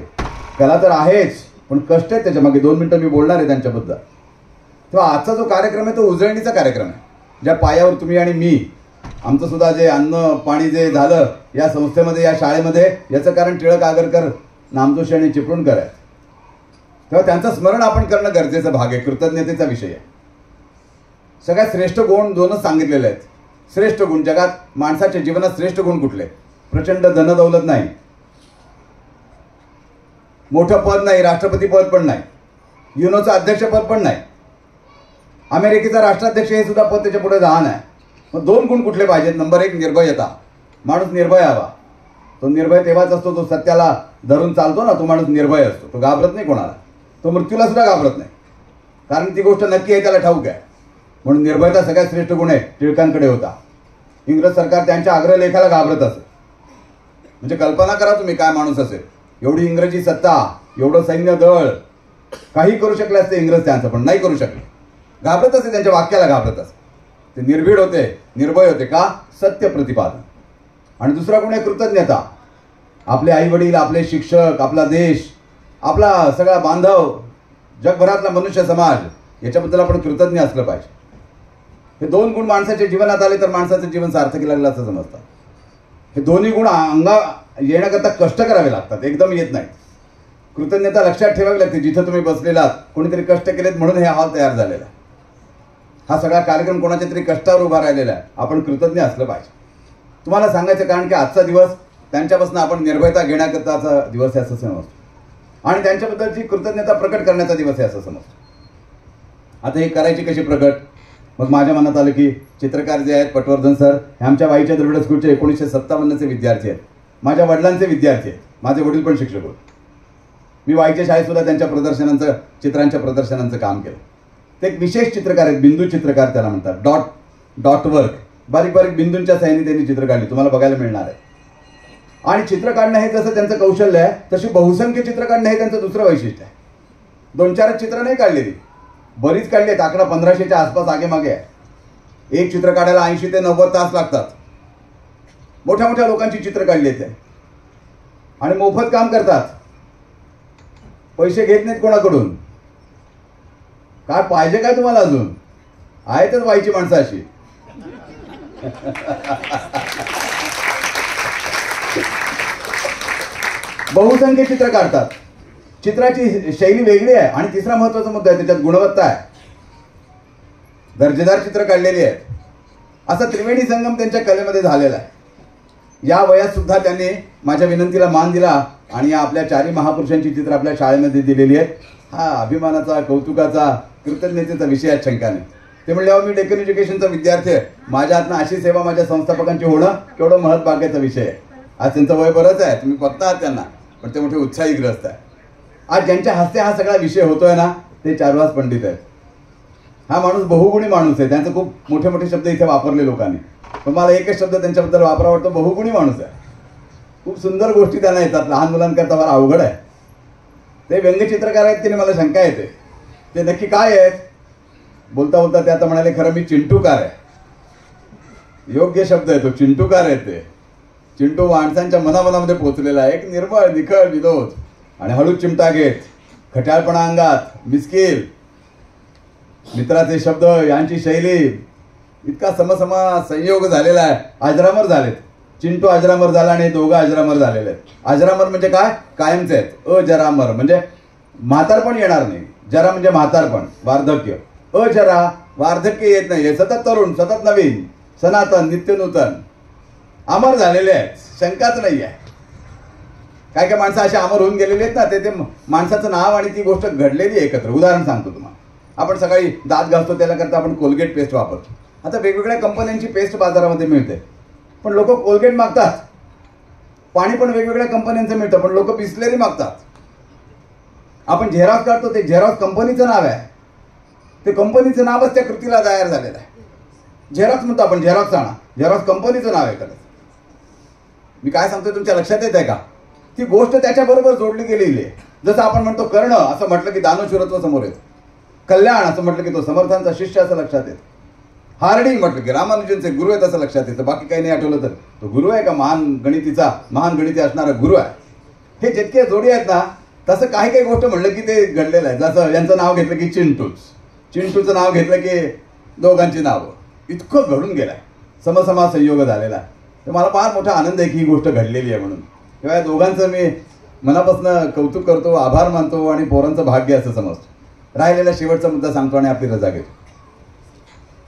कला तर आहेच, पण कष्ट आहेत त्याच्या मागे. 2 मिनिटं मी बोलणार आहे त्यांच्याबद्दल. तेव्हा आजचा जो कार्यक्रम आहे तो उजळणीचा कार्यक्रम आहे. ज्या पायावर तुम्ही आणि मी, आमचं सुद्धा जे अन्न पाणी जे झालं या संस्थेमध्ये, या शाळेमध्ये, याचं कारण टिळक आगरकर, नामजोशी आणि चिपळूणकर आहेत. तेव्हा त्यांचं स्मरण आपण करणं गरजेचं भाग आहे. कृतज्ञतेचा विषय आहे. सगळ्यात श्रेष्ठ गुण 2च सांगितलेले आहेत. श्रेष्ठ गुण जगात, माणसाच्या जीवनात श्रेष्ठ गुण कुठले? प्रचंड धनदौलत नाही, मोठं पद नाही, राष्ट्रपती पद पण नाही, युनोचं अध्यक्षपद पण नाही, अमेरिकेचा राष्ट्राध्यक्ष हे सुद्धा पद त्याच्या पुढे लहान आहे. मग 2 गुण कुठले पाहिजेत? नंबर 1 निर्भयता. माणूस निर्भय हवा. तो निर्भय तेव्हाच असतो तो सत्याला धरून चालतो ना, तो माणूस निर्भय असतो. तो घाबरत नाही कोणाला, तो मृत्यूला सुद्धा घाबरत नाही, कारण ती गोष्ट नक्की आहे, त्याला ठाऊक आहे. म्हणून निर्भयता सगळ्यात श्रेष्ठ गुण आहे, टिळकांकडे होता. इंग्रज सरकार त्यांच्या अग्रलेखाला घाबरत असे. म्हणजे कल्पना करा तुम्ही काय माणूस असेल. एवढी इंग्रजी सत्ता, एवढं सैन्य दळ, काही करू शकले असते इंग्रज त्यांचं, पण नाही करू शकले. घाबरत असे, त्यांच्या वाक्याला घाबरत असे. ते निर्भीड होते, निर्भय होते. का? सत्य प्रतिपादन. आणि दुसरा गुण आहे कृतज्ञता. आपले आई वडील, आपले शिक्षक, आपला देश, आपला सगळा बांधव, जगभरातला मनुष्य समाज, याच्याबद्दल आपण कृतज्ञ असलं पाहिजे. हे 2 गुण माणसाच्या जीवनात आले तर माणसाचं जीवन सार्थकी लागलं असं समजतात. हे दोन्ही गुण अंगा येण्याकरता कष्ट करावे लागतात, एकदम येत नाही. कृतज्ञता लक्षात ठेवावी लागते. जिथं तुम्ही बसलेलात, कोणीतरी कष्ट केलेत म्हणून हे हॉल तयार झालेला आहे. हा सगळा कार्यक्रम कोणाच्या तरी कष्टावर उभा राहिलेला आहे. आपण कृतज्ञ असलं पाहिजे. तुम्हाला सांगायचं कारण की आजचा दिवस त्यांच्यापासून आपण निर्भयता घेण्याकरताचा दिवस आहे असं समजतो, आणि त्यांच्याबद्दलची कृतज्ञता प्रकट करण्याचा दिवस आहे असं समजतो. आता हे करायची कशी प्रकट? मग माझ्या मनात आलं की चित्रकार जे आहेत पटवर्धन सर, हे आमच्या वाईच्या द्रविड स्कूलचे 1957चे विद्यार्थी आहेत. माझ्या वडिलांचे विद्यार्थी आहेत. माझे वडील पण शिक्षक होते. मी वाईच्या शाळेत सुद्धा त्यांच्या प्रदर्शनांचं, चित्रांच्या प्रदर्शनांचं काम केलं. ते एक विशेष चित्रकार आहेत, बिंदू चित्रकार त्याला म्हणतात. डॉट वर्क, बारीक बारीक बिंदूंच्या साह्याने त्यांनी चित्र काढली, तुम्हाला बघायला मिळणार आहे. आणि चित्र काढणं हे जसं त्यांचं कौशल्य आहे, तशी बहुसंख्य चित्र काढणं हे त्यांचं दुसरं वैशिष्ट्य आहे. 2-4 चित्र नाही काढलेली, बरीच काढली आहेत. आकडा 1500च्या आसपास आगे मागे आहे. एक चित्र काढायला 80 ते 90 तास लागतात. मोठ्या मोठ्या लोकांची चित्र काढली आहेत आणि मोफत काम करतात. पैसे घेत नाहीत कोणाकडून. काय पाहिजे काय तुम्हाला अजून? आहेतच वाईची माणसं अशी. बहुसंख्य चित्र काढतात. चित्राची शैली वेगळी आहे. आणि तिसरा महत्वाचा मुद्दा आहे, त्याच्यात गुणवत्ता आहे. दर्जेदार चित्र काढलेली आहेत. असा त्रिवेणी संगम त्यांच्या कलेमध्ये झालेला आहे. या वयात सुद्धा त्यांनी माझ्या विनंतीला मान दिला आणि या आपल्या 4 महापुरुषांची चित्र आपल्या शाळेमध्ये दिलेली आहेत. हा अभिमानाचा, कौतुकाचा, कृतज्ञतेचा विषय आहे, शंका नाही. ते म्हणले, मी डेक्कन एज्युकेशनचा विद्यार्थी आहे, माझ्या हातनं अशी सेवा माझ्या संस्थापकांची होणं केवढं महत्त्वाचा विषय आहे. आज त्यांचं वय बरंच आहे, तुम्ही बघता आहात त्यांना, पण ते मोठे उत्साही ग्रस्त आहे. आज ज्यांच्या हस्ते हा सगळा विषय होतोय ना, ते चारुहास पंडित आहेत. हा माणूस बहुगुणी माणूस आहे. त्यांचे खूप मोठे मोठे शब्द इथे वापरले लोकांनी, पण मला एकच शब्द त्यांच्याबद्दल वापरा वाटतो, बहुगुणी माणूस आहे. खूप सुंदर गोष्टी त्यांना येतात. लहान मुलांकरता फार अवघड आहे. ते व्यंगचित्रकार आहेत की नाही मला शंका येते. ते नक्की काय आहेत? बोलता बोलता ते आता म्हणाले, खरं मी चिंटूकार आहे. योग्य शब्द आहे तो, चिंटूकार आहे. ते चिंटू माणसांच्या मनामनामध्ये पोहोचलेला आहे. एक निर्मळ निखळ विनोद आणि हळूच चिमटा घेत, खट्याळपणा अंगात, मिस्किल, मित्राचे शब्द, यांची शैली, इतका समसमा संयोग झालेला आहे. अजरामर झालेत. चिंटू अजरामर झाला आणि दोघं अजरामर झालेले आहेत. अजरामर म्हणजे काय? कायमचे आहेत. अजरामर म्हणजे म्हातारपण येणार नाही. जरा म्हणजे म्हातारपण, वार्धक्य. अजरा, वार्धक्य येत नाही. हे सतत तरुण, सतत नवीन. सनातन, नित्यनूतन, अमर झालेले आहेत, शंकाच नाही आहे. काय काय माणसं अशी अमर होऊन गेलेली आहेत ना, ते माणसाचं नाव आणि ती गोष्ट घडलेली एकत्र. उदाहरण सांगतो तुम्हाला. आपण सकाळी दात घासतो त्याला करता आपण कोलगेट पेस्ट वापरतो. आता वेगवेगळ्या कंपन्यांची पेस्ट बाजारामध्ये मिळते, पण लोक कोलगेट मागतात. पाणी पण वेगवेगळ्या कंपन्यांचं मिळतं, पण लोक बिस्लेरी मागतात. आपण झेरॉक्स काढतो, ते झेरॉक्स कंपनीचं नाव आहे, ते कंपनीचं नावच त्या कृतीला तयार झालेलं आहे. झेरॉक्स म्हणतो आपण, झेरॉक्स आणा, झेरॉक्स कंपनीचं नाव आहे. खरंच मी काय सांगतोय तुमच्या लक्षात येत आहे का? ती गोष्ट त्याच्याबरोबर जोडली गेलेली आहे. जसं आपण म्हणतो कर्ण असं म्हटलं की दानशूरत्व समोर येतं, कल्याण असं म्हटलं की तो समर्थांचा शिष्य असं लक्षात येतं, हार्डी म्हटलं की रामानुजनचे गुरु आहेत असं लक्षात येतं. बाकी काही नाही आठवलं तर तो गुरु आहे का? महान गणिती असणारा गुरु आहे. हे जितके जोडी आहेत ना, तसं काही काही गोष्ट म्हणलं की ते घडलेलं आहे. जसं यांचं नाव घेतलं की चिंटूचं नाव घेतलं की दोघांची नावं, इतकं घडून गेलंय, समसमा संयोग झालेला आहे. तर मला फार मोठा आनंद आहे की ही गोष्ट घडलेली आहे. म्हणून तेव्हा या दोघांचं मी मनापासून कौतुक करतो, आभार मानतो आणि पोरांचं भाग्य असं समजतो. राहिलेला शेवटचा मुद्दा सांगतो आणि आपली रजा घेतो.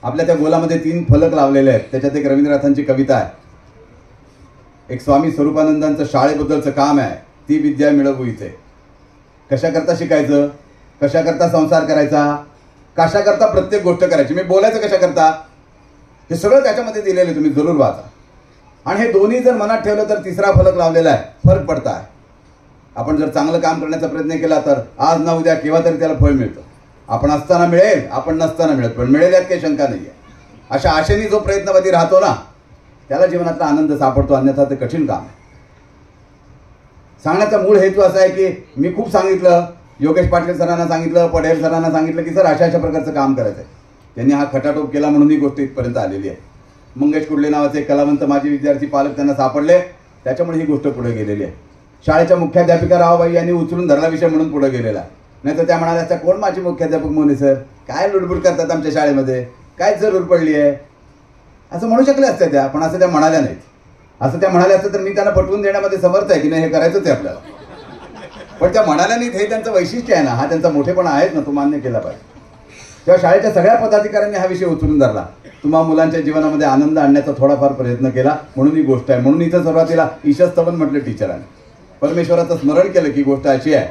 आपल्या त्या गोलामध्ये 3 फलक लावलेले आहेत. त्याच्यात एक रवींद्रनाथांची कविता आहे, एक स्वामी स्वरूपानंदांचं शाळेबद्दलचं काम आहे, ती विद्या मिळवू इथे. कशाकरता शिकायचं, कशाकरता संसार करायचा, कशाकरता प्रत्येक गोष्ट करायची, मी बोलायचं कशाकरता, हे सगळं त्याच्यामध्ये दिलेलं आहे. तुम्ही जरूर वाचा. आणि हे दोन्ही जर मनात ठेवलं तर 3रा फलक लावलेला आहे, फरक पडता आहे. आपण जर चांगलं काम करण्याचा प्रयत्न केला तर आज ना उद्या केव्हा तरी त्याला फळ मिळतं. आपण असताना मिळेल, आपण नसताना मिळत, पण मिळेल यात काही शंका नाही आहे. अशा आशेने जो प्रयत्नवादी राहतो ना, त्याला जीवनातला आनंद सापडतो, अन्यथा ते कठीण काम आहे. सांगण्याचा मूळ हेतू असा आहे की मी खूप सांगितलं, योगेश पाटील सरांना सांगितलं, पटेल सरांना सांगितलं की सर अशा प्रकारचं काम करायचं आहे. त्यांनी हा खटाटोप केला म्हणून ही गोष्ट इथपर्यंत आलेली आहे. मंगेश कुडले नावाचे कलावंत माझे विद्यार्थी पालक त्यांना सापडले, त्याच्यामुळे ही गोष्ट पुढे गेलेली आहे. शाळेच्या मुख्याध्यापिका रावबाई यांनी उचलून धरला विषय म्हणून पुढे गेलेला. नाही तर त्या म्हणाल्या, कोण माझी मुख्याध्यापक मोने सर, काय लुडबुड करतात आमच्या शाळेमध्ये, काय जरूर पडली आहे, असं म्हणू शकले असते त्या, पण असं त्या म्हणाल्या नाहीत. असं त्या म्हणाल्या असतं तर मी त्यांना पटवून देण्यामध्ये समर्थ आहे की नाही, हे करायचंच आहे आपल्याला. पण त्या म्हणाल्या नाहीत, हे त्यांचं वैशिष्ट्य आहे ना, हा त्यांचा मोठेपणा आहेच ना, तो मान्य केला पाहिजे. तेव्हा शाळेच्या सगळ्या पदाधिकाऱ्यांनी हा विषय उचलून धरला, तुम्हा मुलांच्या जीवनामध्ये आनंद आणण्याचा थोडाफार प्रयत्न केला, म्हणून ही गोष्ट आहे. म्हणून इथं सुरुवातीला ईशस्तवन म्हटलं टीचरांनी, परमेश्वराचं स्मरण केलं की गोष्ट अशी आहे.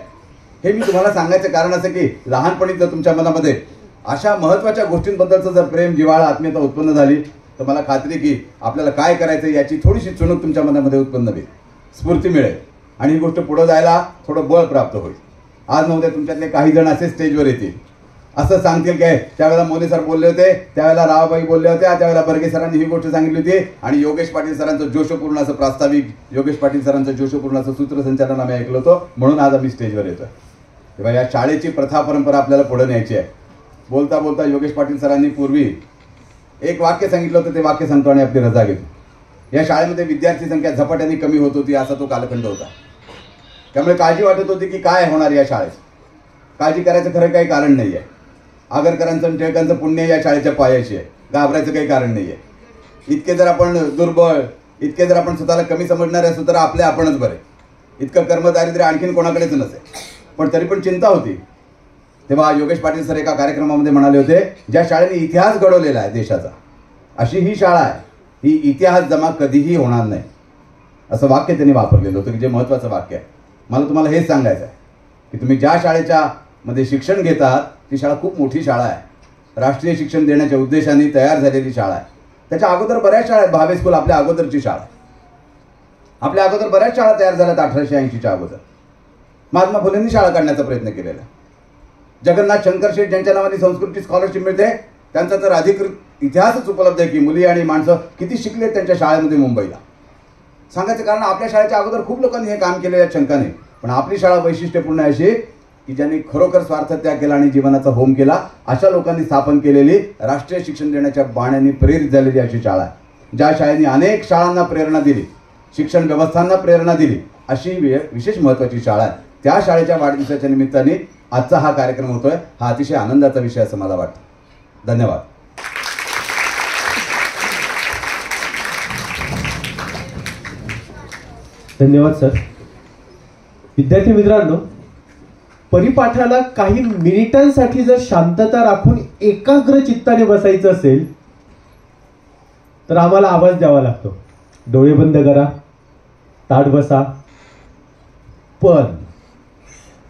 हे मी तुम्हाला सांगायचं कारण असं की लहानपणी जर तुमच्या मनामध्ये अशा महत्त्वाच्या गोष्टींबद्दलचं जर प्रेम, जिव्हाळा, आत्मीयता उत्पन्न झाली तर मला खात्री की आपल्याला काय करायचं याची थोडीशी चुणूक तुमच्या मनामध्ये उत्पन्न होईल, स्फूर्ती मिळेल आणि ही गोष्ट पुढे जायला थोडं बळ प्राप्त होईल. आज नव्हत्या तुमच्यातले काही जण असे स्टेजवर येतील, असं सांगतील काय, त्यावेळेला मोने सर बोलले होते, त्यावेळेला रावबाई बोलले होत्या, त्यावेळेला बर्गे सरांनी ही गोष्ट सांगितली होती आणि योगेश पाटील सरांचं जोशपूर्ण असं प्रास्ताविक, योगेश पाटील सरांचं जोशपूर्ण असं सूत्रसंचालन आम्ही ऐकलं होतं, म्हणून आज आम्ही स्टेजवर येतोय. तेव्हा या शाळेची प्रथा परंपरा आपल्याला पुढे न्यायची आहे. बोलता बोलता योगेश पाटील सरांनी पूर्वी एक वाक्य सांगितलं होतं, ते वाक्य सांगतो आणि आपली रजा घेतो. या शाळेमध्ये विद्यार्थी संख्या झपाट्याने कमी होत होती, असा तो कालखंड होता. त्यामुळे काळजी वाटत होती की काय होणार या शाळेत. काळजी करायचं खरं काही कारण नाही आहे. आगरकरांचं आणि टिळकांचं पुण्य या शाळेच्या पायाशी आहे, घाबरायचं काही कारण नाही आहे. इतके जर आपण दुर्बळ, इतके जर आपण स्वतःला कमी समजणारे असू तर आपले आपणच बरे. इतकं कर्मदारिद्र्य आणखीन कोणाकडेच नसेल, पण तरी पण चिंता होती. तेव्हा योगेश पाटील सर एका कार्यक्रमामध्ये म्हणाले होते, ज्या शाळेने इतिहास घडवलेला आहे देशाचा, अशी ही शाळा आहे, ही इतिहास जमा कधीही होणार नाही, असं वाक्य त्यांनी वापरलेलं होतं, की जे महत्त्वाचं वाक्य आहे. मला तुम्हाला हेच सांगायचं आहे की तुम्ही ज्या शाळेच्या मध्ये शिक्षण घेतात ती शाळा खूप मोठी शाळा आहे, राष्ट्रीय शिक्षण देण्याच्या उद्देशाने तयार झालेली शाळा आहे. त्याच्या अगोदर बऱ्याच शाळा आहेत, भावे स्कूल आपल्या अगोदरची शाळा आहे. आपल्या अगोदर बऱ्याच शाळा तयार झाल्यात 1880च्या अगोदर. महात्मा फुलेंनी शाळा काढण्याचा प्रयत्न केलेला. जगन्नाथ शंकर शेठ ज्यांच्या नावाने संस्कृतची स्कॉलरशिप मिळते, त्यांचा तर अधिकृत इतिहासच उपलब्ध आहे की मुली आणि माणसं किती शिकले त्यांच्या शाळेमध्ये मुंबईला. सांगायचं कारण आपल्या शाळेच्या अगोदर खूप लोकांनी हे काम केलेल्या शंका नाही, पण आपली शाळा वैशिष्ट्यपूर्ण अशी की ज्यांनी खरोखर स्वार्थ त्याग केला आणि जीवनाचा होम केला, अशा लोकांनी स्थापन केलेली, राष्ट्रीय शिक्षण देण्याच्या बाण्याने प्रेरित झालेली अशी शाळा आहे. ज्या शाळेने अनेक शाळांना प्रेरणा दिली, शिक्षण व्यवस्थांना प्रेरणा दिली, अशी विशेष महत्त्वाची शाळा आहे. त्या शाळेच्या वाढदिवसाच्या निमित्ताने आजचा हा कार्यक्रम होतोय. हा अतिशय आनंदाचा विषय असं मला वाटतं. धन्यवाद. धन्यवाद सर. विद्यार्थी मित्रांनो, परिपाठाला काही मिनिटांसाठी जर शांतता राखून एकाग्र चित्ताने बसायचं असेल तर आम्हाला आवाज द्यावा लागतो, डोळे बंद करा, ताठ बसा. पण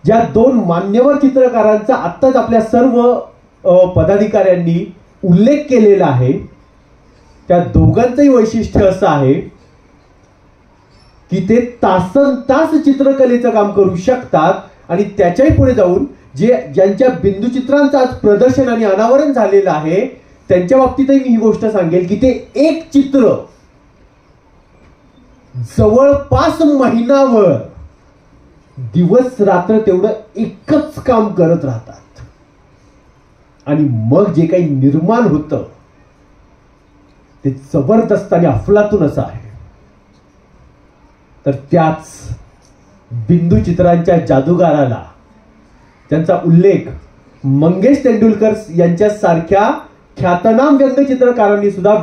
ज्या दोन मान्यवर चित्रकारांचा आत्ताच आपल्या सर्व पदाधिकाऱ्यांनी उल्लेख केलेला आहे, त्या दोघांचंही वैशिष्ट्य असं आहे की ते तासनतास चित्रकलेचं काम करू शकतात. आणि त्याच्याही पुढे जाऊन ज्यांच्या बिंदुचित्रांचं आज प्रदर्शन आणि अनावरण झालेलं आहे त्यांच्या बाबतीतही मी ही गोष्ट सांगेल की ते एक चित्र जवळपास महिनाभर दिवस रात्र तेवढं एकच काम करत राहतात. आणि मग जे काही निर्माण होतं ते जबरदस्त आणि अफलातून असं आहे. तर त्याच बिंदू चित्रांच्या जादूगाराला, त्यांचा उल्लेख मंगेश तेंडुलकर यांच्यासारख्या ख्यातनाम व्यंगचित्रकारांनी सुद्धा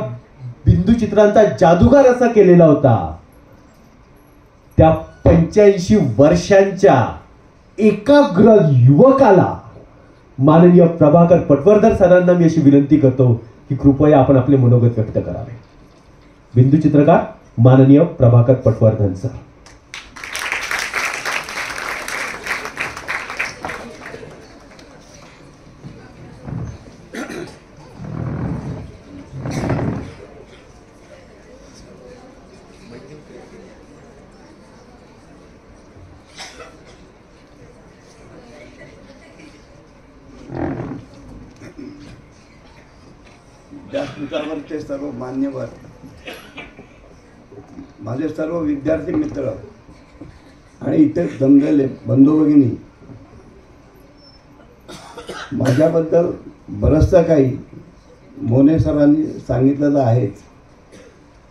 बिंदू चित्रांचा जादूगार असा केलेला होता. त्या 85 वर्षांच्या एकाग्र युवकाला माननीय प्रभाकर पटवर्धन सरांना मी अशी विनंती करतो की कृपया आपण आपले मनोगत व्यक्त करावे. बिंदू चित्रकार माननीय प्रभाकर पटवर्धन सर. व्यासपीठावरचे सर्व मान्यवर, माझे सर्व विद्यार्थी मित्र आणि इथे जमलेले बंधू भगिनी, माझ्याबद्दल बरंचसं काही मोने सरांनी सांगितलेलं आहेच.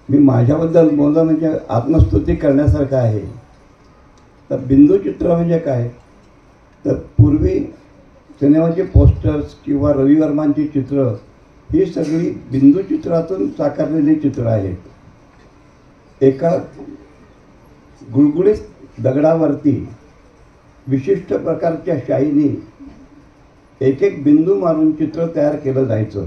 मी माझ्याबद्दल बोलणं म्हणजे आत्मस्तुती करण्यासारखं आहे. तर बिंदुचित्र म्हणजे काय, तर पूर्वी सिनेमाचे पोस्टर्स किंवा रवी वर्मांची चित्र ही सगळी बिंदुचित्रातून साकारलेली चित्र आहेत. एका गुळगुळीत दगडावरती विशिष्ट प्रकारच्या शाईनी एक एक बिंदू मारून चित्र तयार केलं जायचं.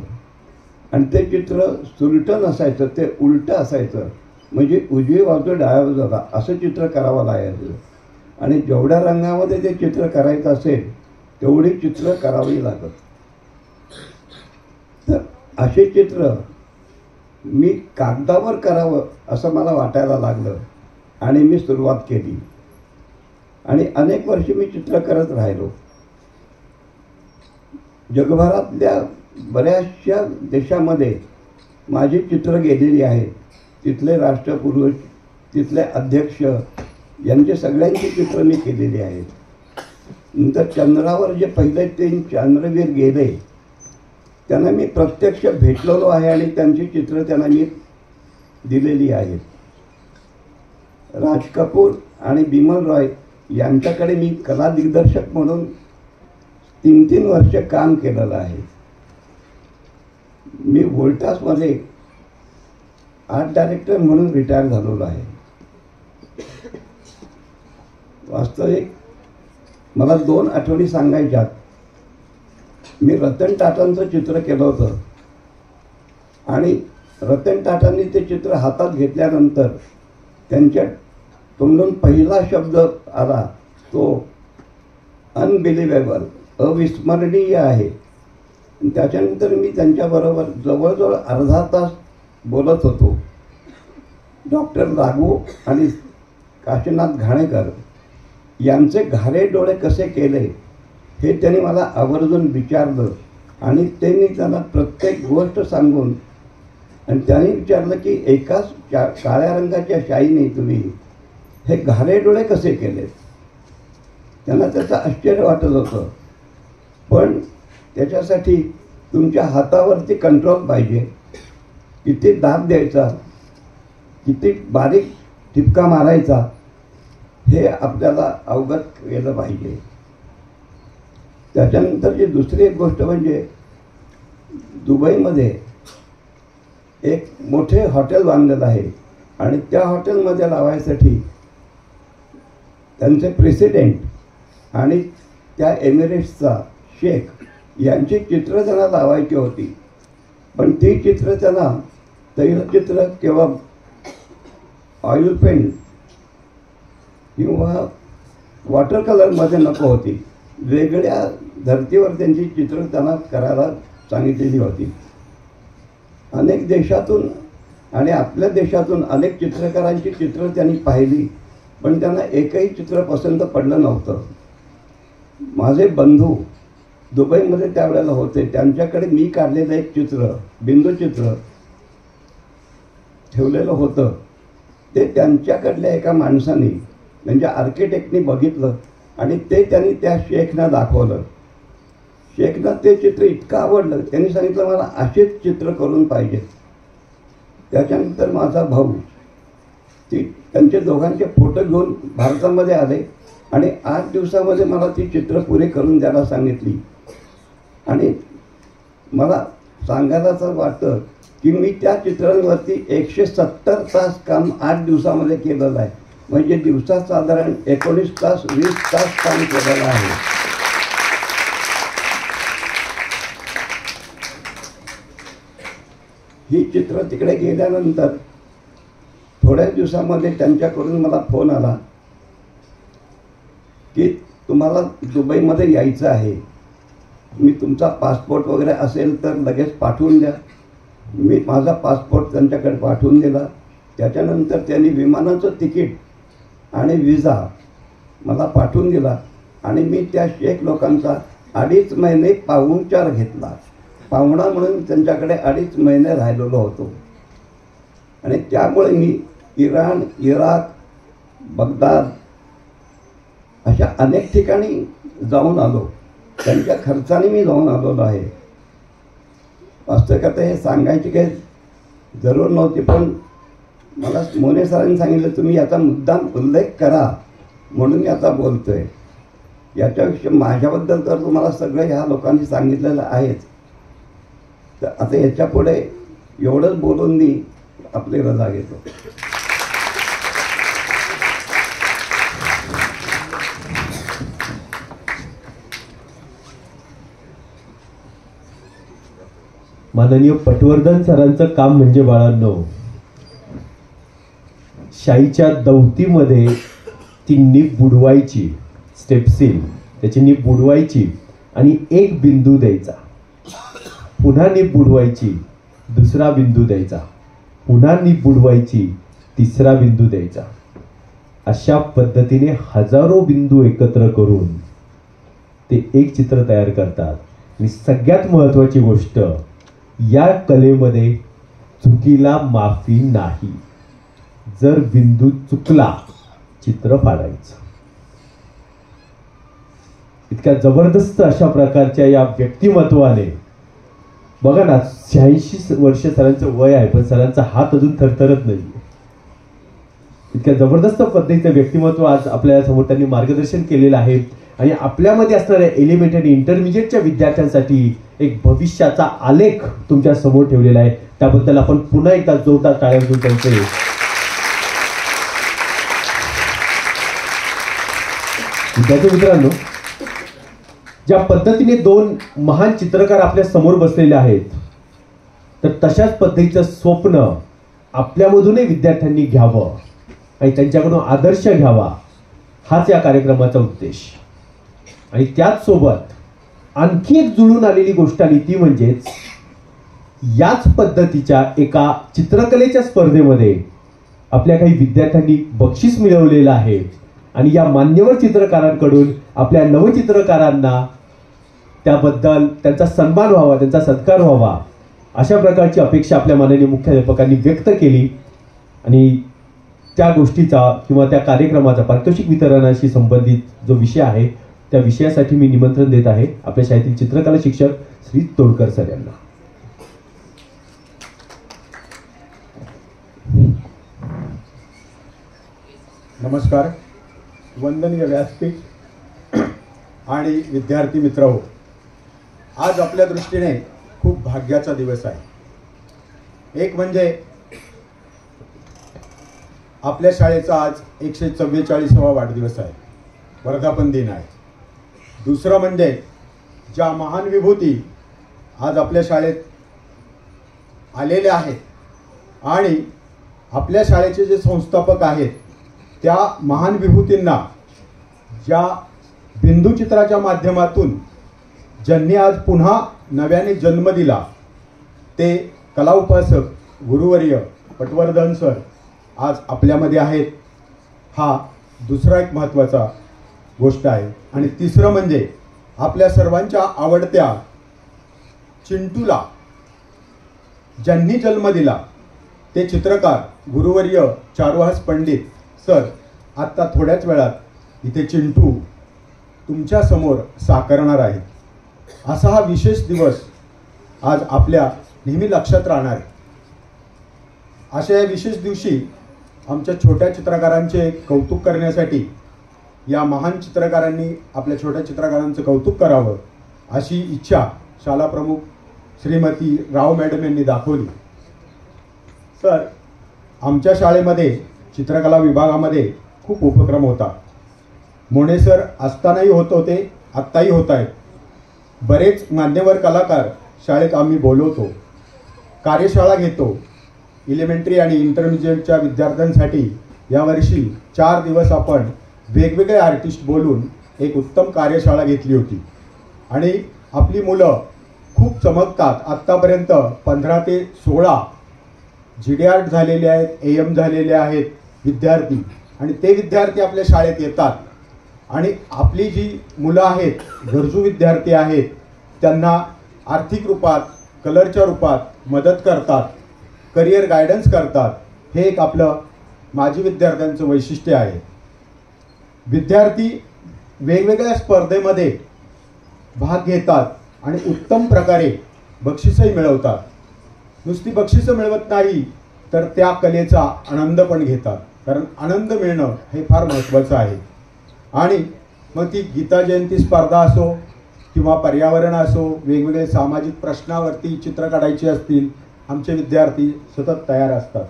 आणि ते चित्र सुलटं नसायचं, ते उलटं असायचं. म्हणजे उजवी बाजू डाव्या बाजूला असं चित्र करावं लागायचं. आणि जेवढ्या रंगामध्ये ते चित्र करायचं असेल तेवढी चित्र करावी लागत. तर असे चित्र मी कागदावर करावं असं मला वाटायला लागलं आणि मी सुरुवात केली. आणि अनेक वर्षे मी चित्र करत राहिलो. जगभरातल्या बऱ्याचशा देशामध्ये माझी चित्र गेलेली आहेत. तिथले राष्ट्रपुरुष, तिथले अध्यक्ष यांचे सगळ्यांची चित्र मी केलेली आहेत. नंतर चंद्रावर जे पहिले 3 चंद्रवीर गेले त्यांना मी प्रत्यक्ष भेटलेलो आहे आणि त्यांची चित्र त्यांना मी दिलेली आहेत. राज कपूर आणि बिमल रॉय यांच्याकडे मी कला दिग्दर्शक म्हणून 3-3 वर्ष काम केलेलं आहे. मी व्होल्टासमध्ये आर्ट डायरेक्टर म्हणून रिटायर झालेलो आहे. वास्तविक मला 2 आठवडी सांगायच्यात. मी रतन टाटांचं चित्र केलं होतं आणि रतन टाटांनी ते चित्र हातात घेतल्यानंतर त्यांच्या तोंडून पहिला शब्द आला तो अनबिलिव्हेबल, अविस्मरणीय आहे. त्याच्यानंतर मी त्यांच्याबरोबर जवळजवळ अर्धा तास बोलत होतो. डॉक्टर लागू आणि काशीनाथ घाणेकर यांचे घारे डोळे कसे केले हे त्यांनी मला आवर्जून विचारलं. आणि ते मी त्यांना प्रत्येक गोष्ट सांगून आणि त्यांनी विचारलं की एकाच काळ्या रंगाच्या शाईने तुम्ही हे घारे डोळे कसे केलेत. त्यांना त्याचं आश्चर्य वाटत होतं. पण त्याच्यासाठी तुमच्या हातावरती कंट्रोल पाहिजे. किती दाब द्यायचा, किती बारीक ठिपका मारायचा हे आपल्याला अवगत केलं पाहिजे. त्याच्यानंतरची दुसरी एक गोष्ट म्हणजे दुबईमध्ये एक मोठे हॉटेल बांधलेलं आहे आणि त्या हॉटेलमध्ये लावायसाठी त्यांचे प्रेसिडेंट आणि त्या एमिरेट्सचा शेख यांची चित्र त्यांना लावायची होती. पण ती चित्र त्यांना तैलचित्र किंवा ऑइल पेंट किंवा वॉटर कलरमध्ये नको होती. वेगळ्या धर्तीवर त्यांची चित्र त्यांना करायला सांगितलेली होती. अनेक देशातून आणि आपल्या देशातून अनेक चित्रकारांची चित्र त्यांनी पाहिली, पण त्यांना एकही चित्र पसंत पडलं नव्हतं. माझे बंधू दुबईमध्ये त्यावेळेला होते. त्यांच्याकडे मी काढलेलं एक चित्र, बिंदूचित्र ठेवलेलं होतं. ते त्यांच्याकडल्या एका माणसाने म्हणजे आर्किटेक्टनी बघितलं आणि ते त्यांनी त्या शेखना दाखवलं. शेखना ते चित्र इतकं आवडलं, त्यांनी सांगितलं मला असेच चित्र करून पाहिजेत. त्याच्यानंतर माझा भाऊ त्यांचे दोघांचे फोटो घेऊन भारतामध्ये आले आणि 8 दिवसामध्ये मला ती चित्र पुरे करून द्यायला सांगितली. आणि मला सांगायला असं वाटतं की मी त्या चित्रांवरती 170 तास काम 8 दिवसामध्ये केलेलं आहे. म्हणजे दिवसात साधारण 19 तास 20 तास काम केलेलं आहे. ही चित्र तिकडे गेल्यानंतर थोड्या दिवसामध्ये त्यांच्याकडून मला फोन आला की तुम्हाला दुबईमध्ये यायचं आहे, मी तुमचा पासपोर्ट वगैरे असेल तर लगेच पाठवून द्या. मी माझा पासपोर्ट त्यांच्याकडे पाठवून दिला. त्याच्यानंतर त्यांनी विमानाचं तिकीट आणि विजा मला पाठवून दिला आणि मी त्या शेख लोकांचा 2.5 महिने पाहुणचार घेतला. पाहुणा म्हणून त्यांच्याकडे 2.5 महिने राहिलेलो होतो. आणि त्यामुळे मी इराण, इराक, बगदाद अशा अनेक ठिकाणी जाऊन आलो. त्यांच्या खर्चाने मी जाऊन आलेलो आहे. वास्तविक हे सांगायची काही जरूर नव्हती, पण मला मोने सरांनी सांगितलं तुम्ही याचा मुद्दाम उल्लेख करा म्हणून मी आता बोलतोय. याच्याविषयी माझ्याबद्दल तर तुम्हाला सगळं ह्या लोकांनी सांगितलेलं आहेच. तर आता याच्या पुढे एवढंच बोलून मी आपली रजा घेतो. माननीय पटवर्धन सरांचं काम म्हणजे बाळांनो, शाईच्या दौतीमध्ये ती नीब बुडवायची, स्टेपसिल त्याची नीब बुडवायची आणि एक बिंदू द्यायचा, पुन्हा नीब बुडवायची, दुसरा बिंदू द्यायचा, पुन्हा नीब बुडवायची, तिसरा बिंदू द्यायचा. अशा पद्धतीने हजारो बिंदू एकत्र करून ते एक चित्र तयार करतात. आणि सगळ्यात महत्त्वाची गोष्ट, या कलेमध्ये चुकीला माफी नाही. जर बिंदू चुकला चित्र फाडायचं. इतक्या जबरदस्त अशा प्रकारच्या या व्यक्तिमत्वाने, बघा ना 86 वर्ष सरांचं वय आहे, पण सरांचा हात अजून थरथरत नाही. इतक्या जबरदस्त पद्धतीचं व्यक्तिमत्व आज आपल्या समोर त्यांनी मार्गदर्शन केलेलं आहे. आणि आपल्यामध्ये असणाऱ्या एलिमेंटरी इंटरमिजिएटच्या विद्यार्थ्यांसाठी एक भविष्याचा आलेख तुमच्या समोर ठेवलेला आहे. त्याबद्दल आपण पुन्हा एकदा जोरदार टाळ्या वाजवून त्यांचे विद्यार्थी मित्रांनो, ज्या पद्धतीने 2 महान चित्रकार आपल्या समोर बसलेले आहेत, तर तशाच पद्धतीचं स्वप्न आपल्यामधूनही विद्यार्थ्यांनी घ्यावं आणि त्यांच्याकडून आदर्श घ्यावा, हाच या कार्यक्रमाचा उद्देश. आणि त्याच सोबत आणखी एक जुळून आलेली गोष्ट आली, ती म्हणजेच याच पद्धतीच्या एका चित्रकलेच्या स्पर्धेमध्ये आपल्या काही विद्यार्थ्यांनी बक्षीस मिळवलेलं आहे. आणि या मान्यवर चित्रकारांकडून आपल्या नवचित्रकारांना त्याबद्दल त्यांचा सन्मान व्हावा, त्यांचा सत्कार व्हावा, अशा प्रकारची अपेक्षा आपल्या माननीय मुख्याध्यापकांनी व्यक्त केली. आणि त्या गोष्टीचा किंवा त्या कार्यक्रमाचा पारितोषिक वितरणाशी संबंधित जो विषय आहे, त्या विषयासाठी मी निमंत्रण देत आहे आपल्या शाळेतील चित्रकला शिक्षक श्री तोडकर सर यांना. नमस्कार. वंदनीय व्यासपीठ आणि विद्यार्थी मित्रहो, आज आपल्या दृष्टीने खूप भाग्याचा दिवस आहे. एक म्हणजे आपल्या शाळेचा आज 144वा वाढदिवस आहे, वर्धापन दिन आहे. दुसरं म्हणजे ज्या महान विभूती आज आपल्या शाळेत आलेल्या आहेत आणि आपल्या शाळेचे जे संस्थापक आहेत त्या महान विभूतींना ज्या बिंदुचित्राच्या माध्यमातून ज्यांनी आज पुन्हा नव्याने जन्म दिला ते कला उपासक गुरुवर्य पटवर्धन सर आज आपल्यामध्ये आहेत. हा दुसरा एक महत्त्वाचा गोष्ट आहे. आणि तिसरं म्हणजे आपल्या सर्वांच्या आवडत्या चिंटूला ज्यांनी जन्म दिला ते चित्रकार गुरुवर्य चारुहास पंडित सर आत्ता थोड्याच वेळात इथे चिंटू तुमच्या समोर साकारणार आहे. असा हा विशेष दिवस आज आपल्या नेहमी लक्षात राहणार आहे. अशा या विशेष दिवशी आमच्या छोट्या चित्रकारांचे कौतुक करण्यासाठी या महान चित्रकारांनी आपल्या छोट्या चित्रकारांचं कौतुक करावं अशी इच्छा शाला प्रमुख श्रीमती राव मॅडम यांनी दाखवली. तर आमच्या शाळेमध्ये चित्रकला विभागामध्ये खूप उपक्रम होता. मोने सर असतानाही होत होते, आत्ताही होत आहेत. बरेच मान्यवर कलाकार शाळेत आम्ही बोलवतो, कार्यशाळा घेतो. इलेमेंटरी आणि इंटरमिजिएटच्या विद्यार्थ्यांसाठी यावर्षी 4 दिवस आपण वेगवेगळे आर्टिस्ट बोलून एक उत्तम कार्यशाळा घेतली होती. आणि आपली मुलं खूप चमकतात. आत्तापर्यंत 15 ते 16 GD झालेले आहेत, AM झालेले आहेत विद्यार्थी. आणि ते विद्यार्थी आपल्या शाळेत येतात आणि आपली जी मुलं आहेत गरजू विद्यार्थी आहेत त्यांना आर्थिक रूपात कलरच्या रूपात मदत करतात, करिअर गायडन्स करतात. हे एक आपलं माजी विद्यार्थ्यांचं वैशिष्ट्य आहे. विद्यार्थी वेगवेगळ्या स्पर्धेमध्ये भाग घेतात आणि उत्तम प्रकारे बक्षीसही मिळवतात. नुसती बक्षिसं मिळवत नाही तर त्या कलेचा आनंद पण घेतात, कारण आनंद मिळणं हे फार महत्त्वाचं आहे. आणि मग ती गीता जयंती स्पर्धा असो किंवा पर्यावरण असो, वेगवेगळे सामाजिक प्रश्नावरती चित्र काढायची असतील, आमचे विद्यार्थी सतत तयार असतात.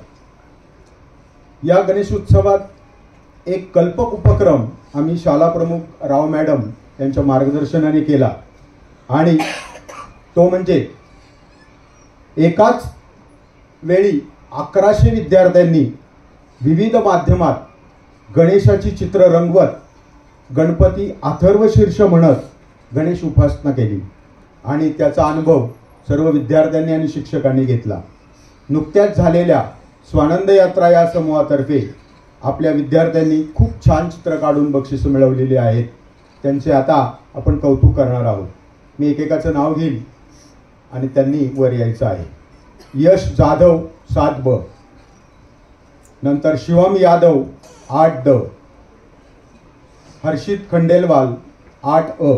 या गणेश उत्सवात एक कल्पक उपक्रम आम्ही शाला प्रमुख राव मॅडम यांच्या मार्गदर्शनाने केला आणि तो म्हणजे एकाच वेळी 1100 विद्यार्थ्यांनी विविध माध्यमात गणेशाची चित्र रंगवत गणपती अथर्व शीर्ष म्हणत गणेश उपासना केली आणि त्याचा अनुभव सर्व विद्यार्थ्यांनी आणि शिक्षकांनी घेतला. नुकत्याच झालेल्या स्वानंद यात्रा या समूहातर्फे आपल्या विद्यार्थ्यांनी खूप छान चित्र काढून बक्षिसं मिळवलेली आहेत. त्यांचे आता आपण कौतुक करणार आहोत. मी एकेकाचं नाव घेईल आणि त्यांनी वर यायचं आहे. यश जाधव 7B, नंतर शिवम यादव 8D, हर्षित खंडेलवाल 8A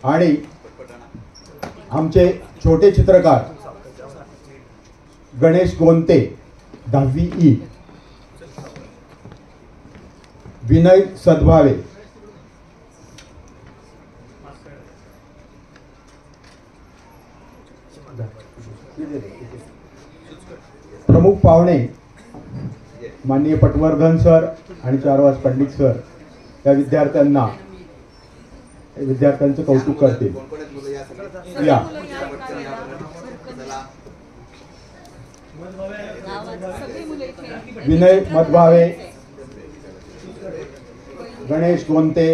आणि आमचे छोटे चित्रकार गणेश गोंते 10वी, विनय सद्भावे. प्रमुख पाहुणे माननीय पटवर्धन सर आणि चारुहास पंडित सर या विद्यार्थ्यांचं कौतुक करतील. या विनय मधभावे, गणेश गोंते,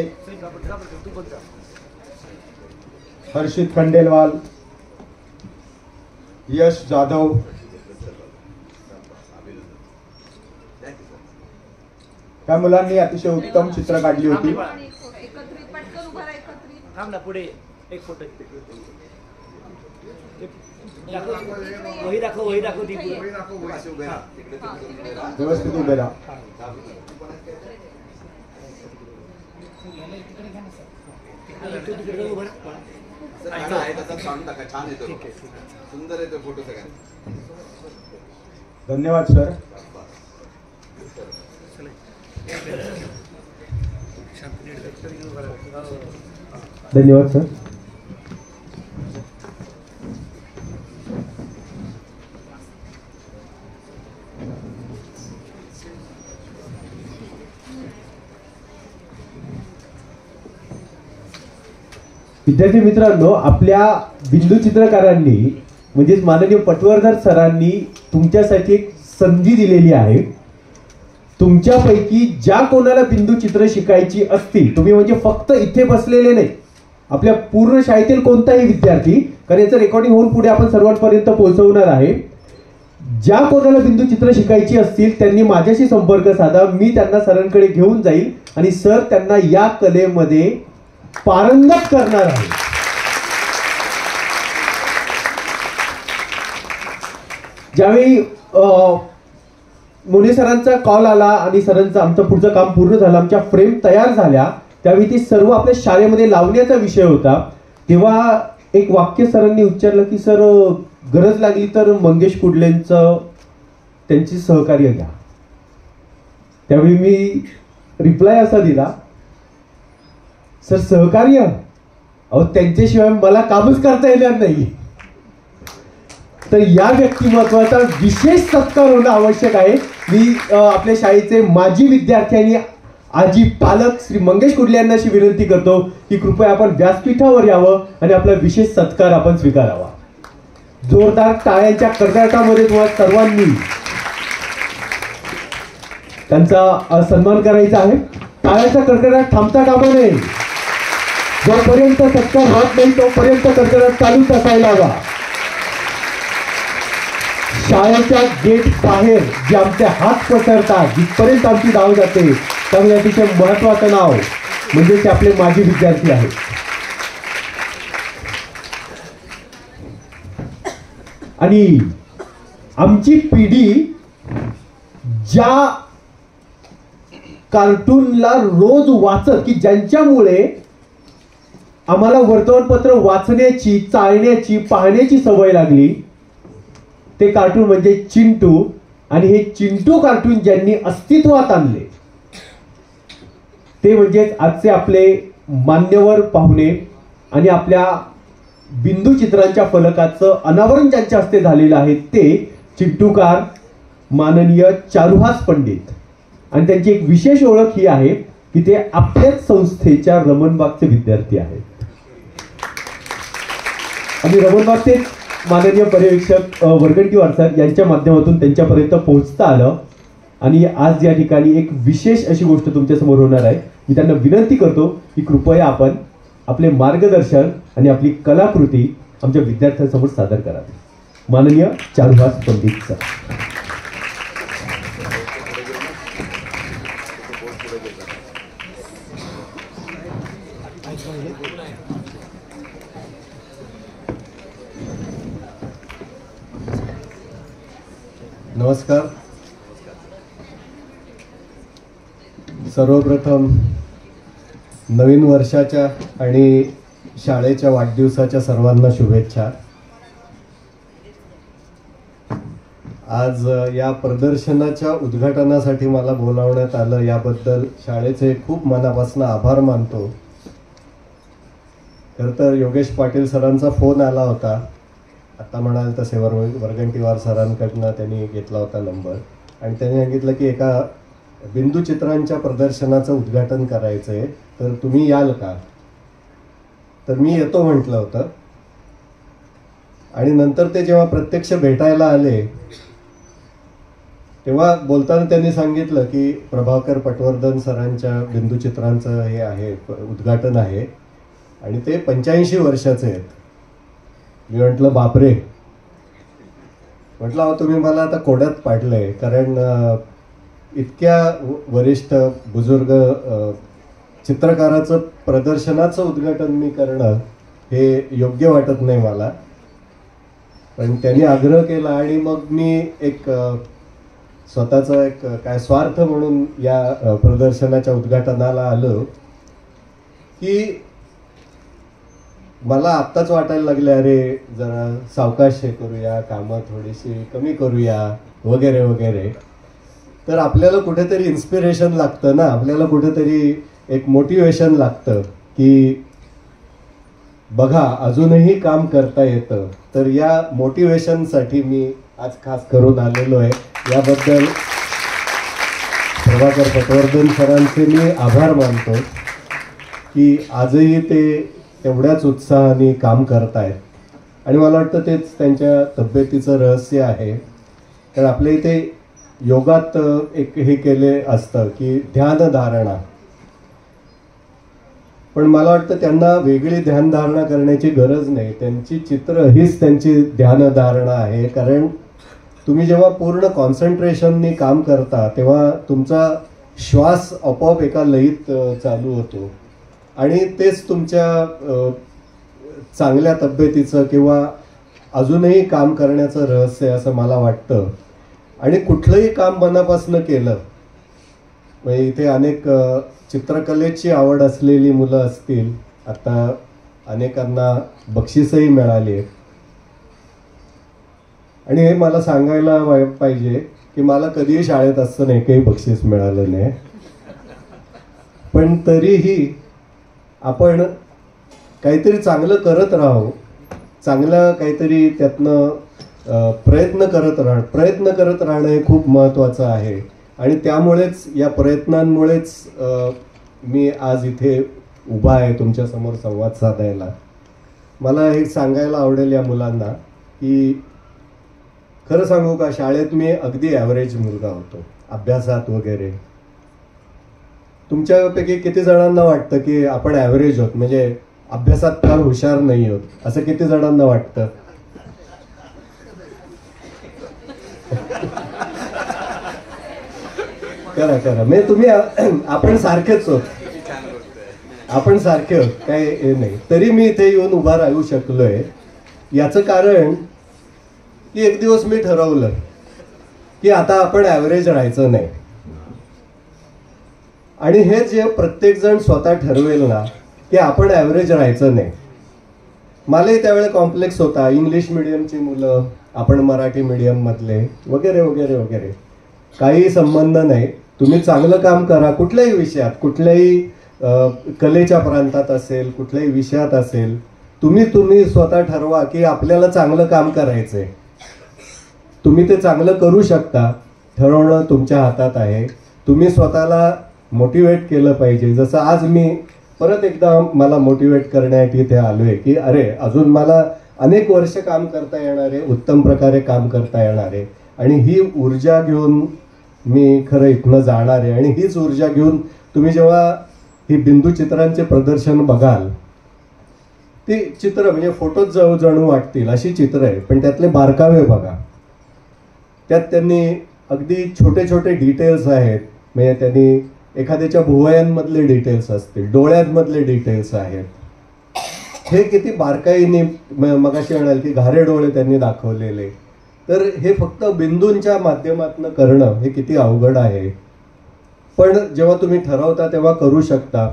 हर्षित खंडेलवाल, यश जाधव. त्या मुलांनी अतिशय उत्तम चित्र काढली होती. पुढे एक फोटो वही दाखव व्यवस्थित उभे राहा. धन्यवाद सर. धन्यवाद सर. विद्यार्थी मित्रांनो, आपल्या बिंदू चित्रकारांनी म्हणजेच माननीय पटवर्धन सरांनी तुमच्यासाठी एक संधी दिलेली आहे. तुमच्यापैकी ज्या कोणाला बिंदुचित्र शिकायची असतील, तुम्ही म्हणजे फक्त इथे बसलेले नाही, आपल्या पूर्ण शाळेतील कोणताही विद्यार्थी, कारण याचं रेकॉर्डिंग होऊन पुढे आपण सर्वांपर्यंत पोहोचवणार आहे. ज्या कोणाला बिंदुचित्र शिकायची असतील त्यांनी माझ्याशी संपर्क साधा. मी त्यांना सरांकडे घेऊन जाईल आणि सर त्यांना या कलेमध्ये पारंगत करणार आहे. ज्यावेळी मोने सरांचा कॉल आला आणि सरांचं आमचं पुढचं काम पूर्ण झालं, आमच्या फ्रेम तयार झाल्या, त्यावेळी ती सर्व आपल्या शाळेमध्ये लावण्याचा विषय होता. तेव्हा एक वाक्य सरांनी उच्चारलं की सर गरज लागली तर मंगेश कुडलेंचं त्यांची सहकार्य घ्या. त्यावेळी मी रिप्लाय असा दिला, सर सहकार्य, अहो त्यांच्याशिवाय मला कामच करता येणार नाही. तर या व्यक्तिमत्वाचा विशेष सत्कार होणं आवश्यक आहे. मी आपल्या शाळेचे माजी विद्यार्थी आणि आजी पालक श्री मंगेश कुडले यांना अशी विनंती करतो की कृपया आपण व्यासपीठावर यावं आणि आपला विशेष सत्कार आपण स्वीकारावा. जोरदार टाळ्यांच्या कडकडाटामध्ये तुम्हाला सर्वांनी त्यांचा सन्मान करायचा आहे. टाळ्यांचा कडकडाट थांबता कामा नये. जोपर्यंत सत्कार होत नाही तोपर्यंत कडकडाट चालूच असायला हवा. शाळेच्या गेट बाहेर जे आमचे हात पसरतात, जिथपर्यंत आमची धाव जाते, त्यामुळे अतिशय महत्वाचं नाव म्हणजे ते आपले माजी विद्यार्थी आहेत. आणि आमची पिढी ज्या कार्टूनला रोज वाचत की ज्यांच्यामुळे आम्हाला वर्तमानपत्र वाचण्याची, चाळण्याची, पाहण्याची सवय लागली, ते कार्टून म्हणजे चिंटू. आणि हे चिंटू कार्टून ज्यांनी अस्तित्वात आणले ते म्हणजेच आजचे आपले मान्यवर पाहुणे आणि आपल्या बिंदुचित्रांच्या फलकाचं अनावरण ज्यांच्या हस्ते झालेलं आहे ते चिंटूकार माननीय चारुहास पंडित. आणि त्यांची एक विशेष ओळख ही आहे की ते आपल्याच संस्थेच्या रमणबागचे विद्यार्थी आहेत. आणि रमणबागचे माननीय पर्यवेक्षक वरगंटीवार सर यांच्या माध्यमातून त्यांच्यापर्यंत पोहोचता आलं. आणि आज या ठिकाणी एक विशेष अशी गोष्ट तुमच्यासमोर होणार आहे. मी त्यांना विनंती करतो की कृपया आपण आपले मार्गदर्शन आणि आपली कलाकृती आमच्या विद्यार्थ्यांसमोर सादर करावी. माननीय चारुहास पंडित सर. नमस्कार. सर्वप्रथम नवीन वर्षाच्या आणि शाळेच्या वाढदिवसाच्या सर्वांना शुभेच्छा. आज या प्रदर्शनाच्या उद्घाटनासाठी मला बोलावण्यात आलं, याबद्दल शाळेचे खूप मनापासून आभार मानतो. खरं तर योगेश पाटील सरांचा फोन आला होता, आता म्हणाल तसे वरगंटीवार सरांकडनं त्यांनी घेतला होता नंबर, आणि त्यांनी सांगितलं की एका बिंदुचित्रांच्या प्रदर्शनाचं उद्घाटन करायचं आहे, तर तुम्ही याल का? तर मी येतो म्हटलं होतं. आणि नंतर ते जेव्हा प्रत्यक्ष भेटायला आले तेव्हा बोलताना त्यांनी सांगितलं की प्रभाकर पटवर्धन सरांच्या बिंदुचित्रांचं हे आहे, उद्घाटन आहे, आणि ते 85 वर्षाचे आहेत. मी म्हटलं बापरे. म्हटलं अहो तुम्ही मला आता कोड्यात पाडलंय, कारण इतक्या वरिष्ठ बुजुर्ग चित्रकाराचं प्रदर्शनाचं उद्घाटन मी करणं हे योग्य वाटत नाही मला. पण त्यांनी आग्रह केला आणि मग मी एक स्वतःचा एक काय स्वार्थ म्हणून या प्रदर्शनाच्या उद्घाटनाला आलो की मला आत्ताच वाटायला लागले अरे जरा सावकाश हे करूया, कामं थोडीशी कमी करूया वगैरे वगैरे. तर आपल्याला कुठेतरी इन्स्पिरेशन लागतं ना, आपल्याला कुठेतरी एक मोटिवेशन लागतं की बघा अजूनही काम करता येतं. तर या मोटिवेशनसाठी मी आज खास करून आलेलो आहे. याबद्दल प्रभाकर पटवर्धन सरांचे मी आभार मानतो की आजही ते तेवढ्याच उत्साहाने काम करत आहेत. आणि मला वाटतं तेच त्यांच्या तब्येतीचं रहस्य आहे. कारण आपल्या इथे योगात एक हे केले असतं की ध्यानधारणा, पण मला वाटतं त्यांना वेगळी ध्यानधारणा करण्याची गरज नाही. त्यांची चित्र हीच त्यांची ध्यानधारणा आहे. कारण तुम्ही जेव्हा पूर्ण कॉन्सन्ट्रेशननी काम करता तेव्हा तुमचा श्वास आपोआप एका लयीत चालू होतो आणि तेच तुमच्या चांगल्या तब्येतीचं किंवा अजूनही काम करण्याचं रहस्य असं मला वाटतं. आणि कुठलंही काम मनापासून केलं, म्हणजे इथे अनेक चित्रकलेची आवड असलेली मुलं असतील, आता अनेकांना बक्षीसही मिळाली आहेत. आणि हे मला सांगायला पाहिजे की मला कधीही शाळेत असताना एकही बक्षीस मिळालं नाही, पण तरीही आपण काहीतरी चांगलं करत राहू, चांगलं काहीतरी त्यातनं प्रयत्न करत राहणं हे खूप महत्त्वाचं आहे. आणि त्यामुळेच या प्रयत्नांमुळेच मी आज इथे उभा आहे तुमच्यासमोर संवाद साधायला. मला हे सांगायला आवडेल या मुलांना की खरं सांगू का, शाळेत मी अगदी ॲव्हरेज मुलगा होतो अभ्यासात वगैरे. तुमच्यापैकी किती जणांना वाटतं की आपण ॲव्हरेज होत, म्हणजे अभ्यासात फार हुशार नाही होत, असं किती जणांना वाटतं? करा म्हणजे तुम्ही आपण सारखेच होत, आपण सारखे होत, काय हे नाही. तरी मी इथे येऊन उभा राहू शकलोय याचं कारण की एक दिवस मी ठरवलं की आता आपण ॲव्हरेज राहायचं नाही. आणि हे जे प्रत्येक जण स्वतः ठरवेल ना की आपण ॲव्हरेज राहायचं नाही. मलाही त्यावेळेला कॉम्प्लेक्स होता, इंग्लिश मिडियमची मुलं, आपण मराठी मिडियम मधले वगैरे वगैरे वगैरे. काही संबंध नाही, तुम्ही चांगलं काम करा कुठल्याही विषयात, कुठल्याही कलेच्या प्रांतात असेल, कुठल्याही विषयात असेल, तुम्ही स्वतः ठरवा की आपल्याला चांगलं काम करायचंय. तुम्ही ते चांगलं करू शकता, ठरवणं तुमच्या हातात आहे. तुम्ही स्वतःला मोटिवेट केलं पाहिजे. जसं आज मी परत एकदा मला मोटिवेट करण्यासाठी इथे आलोय की अरे अजून मला अनेक वर्ष काम करता येणार आहे, उत्तम प्रकारे काम करता येणार आहे. आणि ही ऊर्जा घेऊन मी खरं इथनं जाणार आहे. आणि हीच ऊर्जा घेऊन तुम्ही जेव्हा ही बिंदू चित्रांचे प्रदर्शन बघाल, ती चित्र म्हणजे फोटोच जणू वाटतील अशी चित्र आहे, पण त्यातले बारकावे बघा. त्यात त्यांनी अगदी छोटे छोटे डिटेल्स आहेत. म्हणजे त्यांनी एखाद्याच्या भुवयांमधले डिटेल्स असतील, डोळ्यांमधले डिटेल्स आहेत. हे किती बारकाईने, मगाशी म्हणाल की घारे डोळे त्यांनी दाखवलेले. तर हे फक्त बिंदूंच्या माध्यमातून करणं हे किती अवघड आहे, पण जेव्हा तुम्ही ठरवता तेव्हा करू शकता.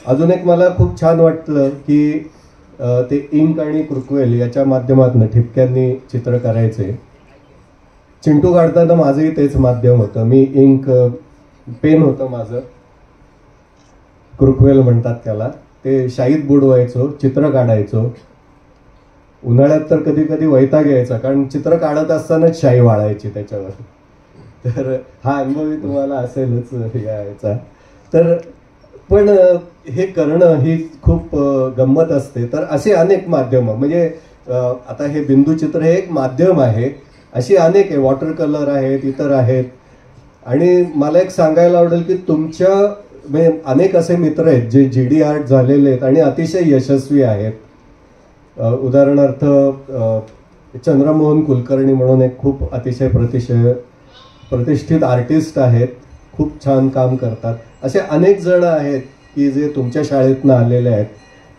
अजून एक मला खूप छान वाटलं की ते इंक आणि क्रुकवेल याच्या माध्यमातून ठिपक्यांनी चित्र करायचे. चिंटू काढताना माझंही तेच माध्यम होतं. मी इंक पेन होतं माझं, क्रुकवेल म्हणतात त्याला. ते शाईत बुडवायचो, चित्र काढायचो. उन्हाळ्यात तर कधी कधी वैताग यायचा, कारण चित्र काढत असतानाच शाई वाळायची त्याच्यावर. तर हा अनुभवही तुम्हाला असेलच यायचा. तर पण हे करणं ही खूप गंमत असते. तर असे अनेक माध्यमं, म्हणजे आता हे बिंदूचित्र हे एक माध्यम आहे, अशी अनेक आहे. वॉटर कलर आहेत, इतर आहेत. आणि मला एक सांगायला आवडेल की तुमच्या म्हणजे अनेक असे मित्र आहेत जे GD आर्ट झालेले आहेत आणि अतिशय यशस्वी आहेत. उदाहरणार्थ चंद्रमोहन कुलकर्णी म्हणून एक खूप अतिशय प्रतिष्ठित आर्टिस्ट आहेत, खूप छान काम करतात. असे अनेक जण आहेत की जे तुमच्या शाळेतनं आलेले आहेत.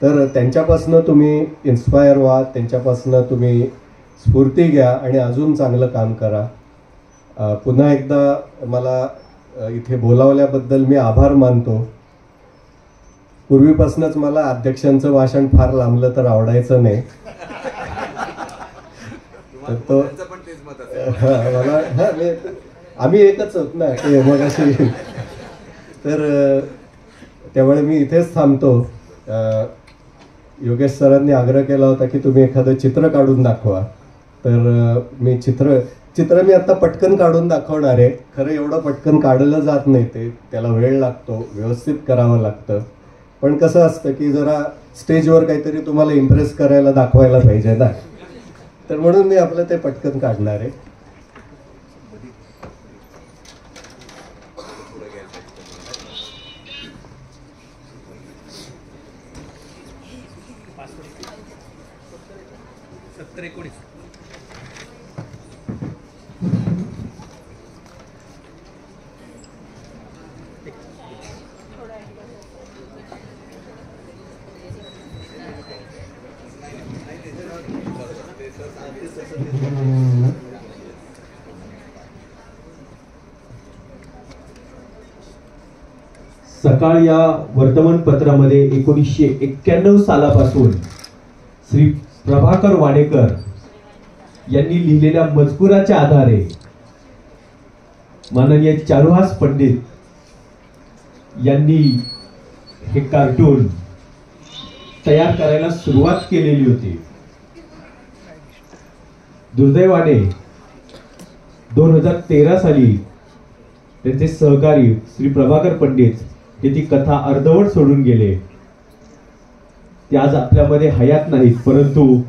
तर त्यांच्यापासून तुम्ही इन्स्पायर व्हा, त्यांच्यापासून तुम्ही स्फूर्ती घ्या आणि अजून चांगलं काम करा. पुन्हा एकदा मला इथे बोलावल्याबद्दल मी आभार मानतो. पूर्वीपासूनच मला अध्यक्षांचं भाषण फार लांबलं तर आवडायचं नाही. तो मला आम्ही एकच होत ना ते मग अशी. तर त्यामुळे मी इथेच थांबतो. योगेश सरांनी आग्रह केला होता की तुम्ही एखादं चित्र काढून दाखवा. तर मी चित्र मी आता पटकन काढून दाखवणार आहे. खरं एवढं पटकन काढलं जात नाही, ते त्याला वेळ लागतो, व्यवस्थित करावं लागतं. पण कसं असतं की जरा स्टेजवर काहीतरी तुम्हाला इम्प्रेस करायला दाखवायला पाहिजे ना. तर म्हणून मी आपलं ते पटकन काढणार आहे. सकाळ या वर्तमानपत्रामध्ये 1991 सालापासून श्री प्रभाकर वाडेकर यांनी लिहिलेल्या मजकुराच्या आधारे माननीय चारुहास पंडित यांनी हे कार्टून तयार करायला सुरुवात केलेली होती. दुर्दैवाने 2013 साली त्यांचे सहकारी श्री प्रभाकर पंडित हे ती कथा अर्धवट सोडून गेले. ते आज आपल्यामध्ये हयात नाहीत, परंतु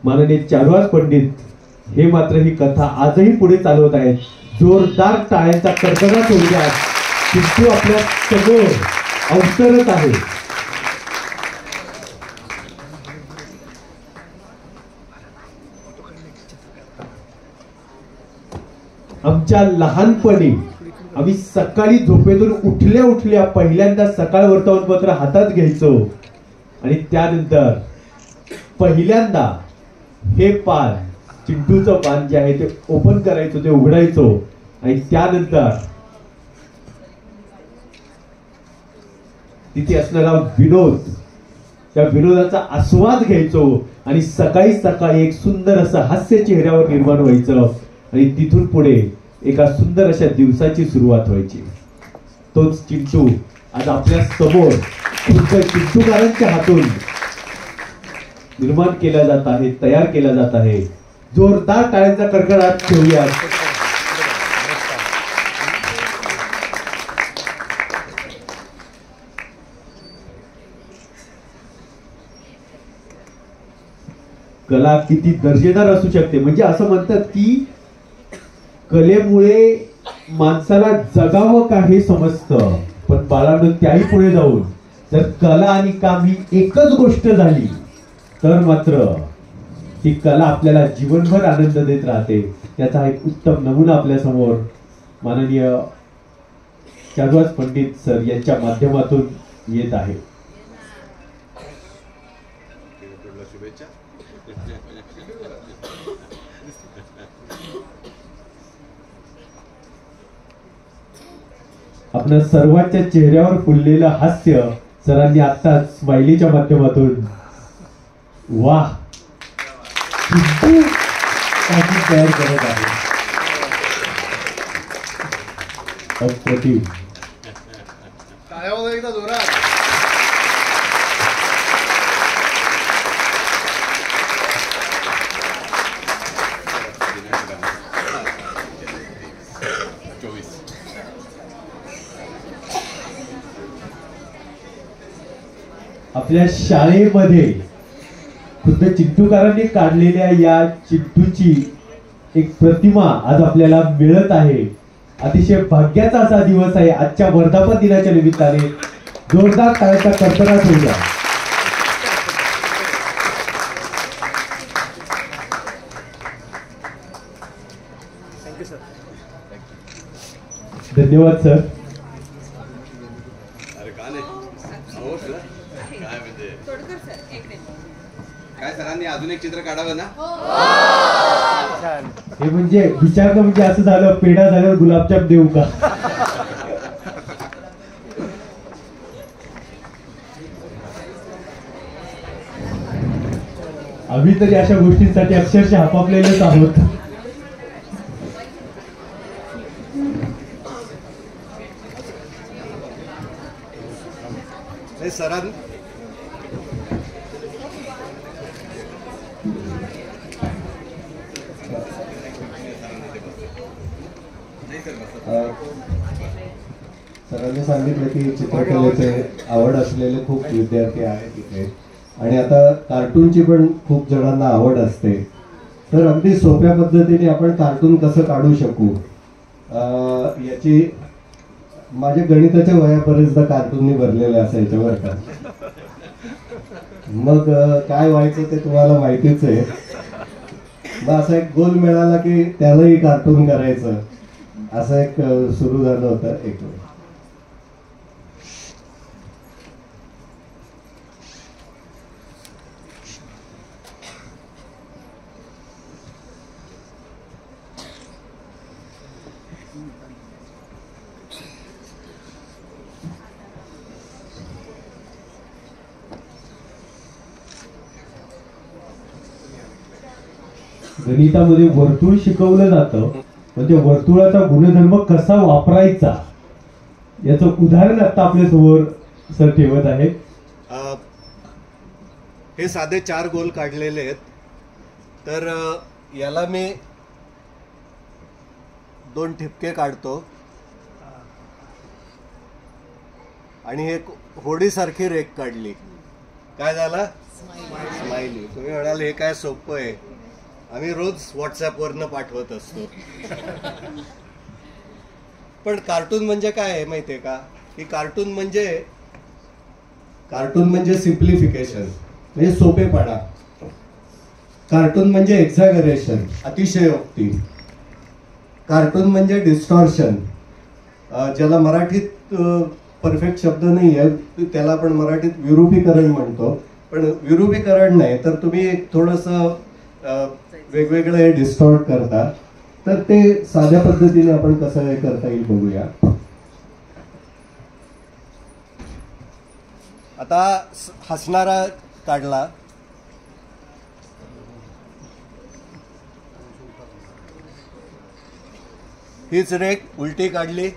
माननीय चारुहास पंडित हे मात्र ही कथा आजही पुढे चालवत आहेत. जोरदार टाळ्यांचा कडकडाट होऊ द्या. चिंटू आपल्या समोर अवतरत आहे. आमच्या लहानपणी आम्ही सकाळी झोपेतून उठल्या उठल्या पहिल्यांदा सकाळ वर्तमानपत्र हातात घ्यायचो आणि त्यानंतर पहिल्यांदा हे पान, चिंटूचं पान जे आहे ते ओपन करायचो, ते उघडायचो आणि त्यानंतर तिथे असणारा विनोद, त्या विनोदाचा आस्वाद घ्यायचो आणि सकाळी सकाळी एक सुंदर असं हास्य चेहऱ्यावर निर्माण व्हायचं आणि तिथून पुढे एका सुंदर अशा दिवसाची सुरुवात व्हायची. तोच चिंटू आज आपल्या समोर खुद्द चिंटूकारांच्या हातून निर्माण केला जात आहे, तयार केला जात आहे. जोरदार टाळ्यांचा कडकडाट ठेवूया. कला किती दर्जेदार असू शकते, म्हणजे असं म्हणतात की कलेमुळे माणसाला जगावं का हे समजतं, पण बाळांनो त्याही पुढे जाऊन जर कला आणि काम ही एकच गोष्ट झाली तर मात्र ती कला आपल्याला जीवनभर आनंद देत राहते. त्याचा एक उत्तम नमुना आपल्या समोर माननीय चारुहास पंडित सर यांच्या माध्यमातून येत आहे. आपल्या सर्वांच्या चेहऱ्यावर फुललेलं हास्य सरांनी आता स्माइलीच्या माध्यमातून वाह तयार करत आहे. अप्रतिम. आपल्या शाळेमध्ये खुद्द चिंटूकारांनी काढलेल्या या चिंटूची एक प्रतिमा आज आपल्याला मिळत आहे. अतिशय भाग्याचा असा दिवस आहे. आजच्या वर्धापन दिनाच्या निमित्ताने जोरदार टाळ्यांचा कडकडाट होऊ द्या. धन्यवाद सर. काय सरांनी अजून एक चित्र काढावं ना. हे म्हणजे विचारणं म्हणजे असं झालं, पेढा झाल्यावर गुलाबजाम देऊ का. आम्ही तरी अशा गोष्टींसाठी अक्षरशः हापापलेलेच आहोत. सरांनी सरांनी सांगितलं की चित्रकलेचे आवड असलेले खूप विद्यार्थी आहेत इथे आणि आता कार्टूनची पण खूप जणांना आवड असते. तर अगदी सोप्या पद्धतीने आपण कार्टून कसं काढू शकू याची माझ्या गणिताच्या वया बरेचदा कार्टूननी भरलेले असायचे बरं का. मग काय व्हायचं ते तुम्हाला माहितीच आहे. मग असा एक गोल मिळाला की त्यालाही कार्टून करायचं असं एक सुरू झालं होतं एक. गणितामध्ये वर्तुळ शिकवलं जातं, पण त्या वर्तुळाचा गुणधर्म कसा वापरायचा याचं उदाहरण आता आपल्या समोर सर ठेवत आहेत. हे साधे 4 गोल काढलेले आहेत. तर याला मी 2 ठिपके काढतो आणि एक होडीसारखी रेख काढली. काय झाला? स्माइली. तुम्ही म्हणाल हे काय सोपं आहे, आम्ही रोज व्हॉट्सअपवरनं पाठवत असतो. पण कार्टून म्हणजे काय आहे माहितीये का? की कार्टून म्हणजे सिम्प्लिफिकेशन, म्हणजे सोपेपणा. कार्टून म्हणजे एक्झॅगरेशन, अतिशयोक्ती. कार्टून म्हणजे डिस्टॉर्शन, ज्याला मराठीत परफेक्ट शब्द नाही आहे, त्याला आपण मराठीत विरूपीकरण म्हणतो. पण विरूपीकरण नाही तर तुम्ही थोडंसं वेगवेगळं हे डिस्टॉर्ट करता. तर ते साध्या पद्धतीने आपण कसं हे करता येईल बघूया. आता हसणारा काढला. हीच रेख उलटी काढली,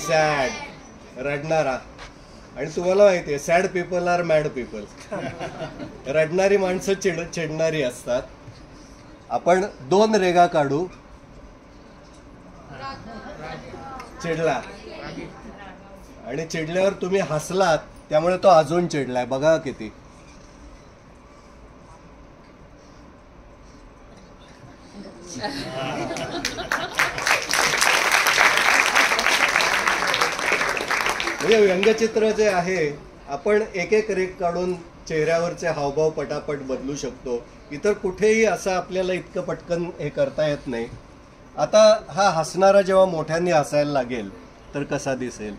सॅड, रडणारा. आणि तुम्हाला माहिती आहे sad people are mad people. रडणारी माणसं चिडणारी असतात. आपण 2 रेगा काढू. चिडला आणि चिडल्यावर तुम्ही हसलात त्यामुळे तो अजून चिडलाय. बघा किती. म्हणजे व्यंगचित्र जे आहे आपण एक रेख काढून चेहऱ्यावरचे हावभाव पटापट बदलू शकतो. इतर कुठेही असं आपल्याला इतकं पटकन हे करता येत नाही. आता हा हसणारा जेव्हा मोठ्यांनी हसायला लागेल तर कसा दिसेल?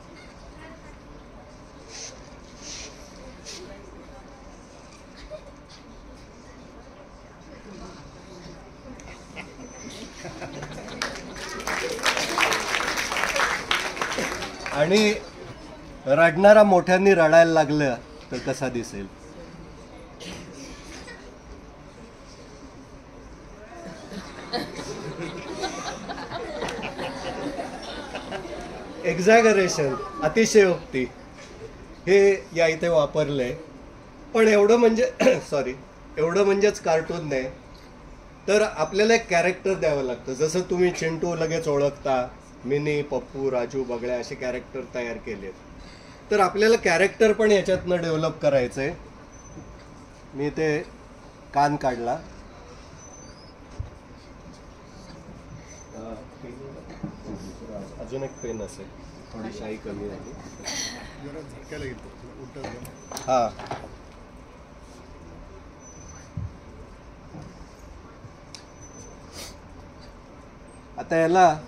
आणि रडणारा मोठ्यांनी रडायला लागलं तर कसा दिसेल? एक्झॅगरेशन, अतिशयोक्ती हे या इथे वापरलंय. पण एवढं म्हणजेच कार्टून नाही. तर आपल्याला एक कॅरेक्टर द्यावं लागतं. जसं तुम्ही चिंटू लगेच ओळखता, मिनी, पप्पू, राजू, बगड्या असे कॅरेक्टर तयार केलेत. तर आपल्याला कॅरेक्टर पण याच्यातनं डेव्हलप करायचंय. मी ते कान काढला. अजून एक पेन असेल, थोडी शाई कमी झाली. हा, आता याला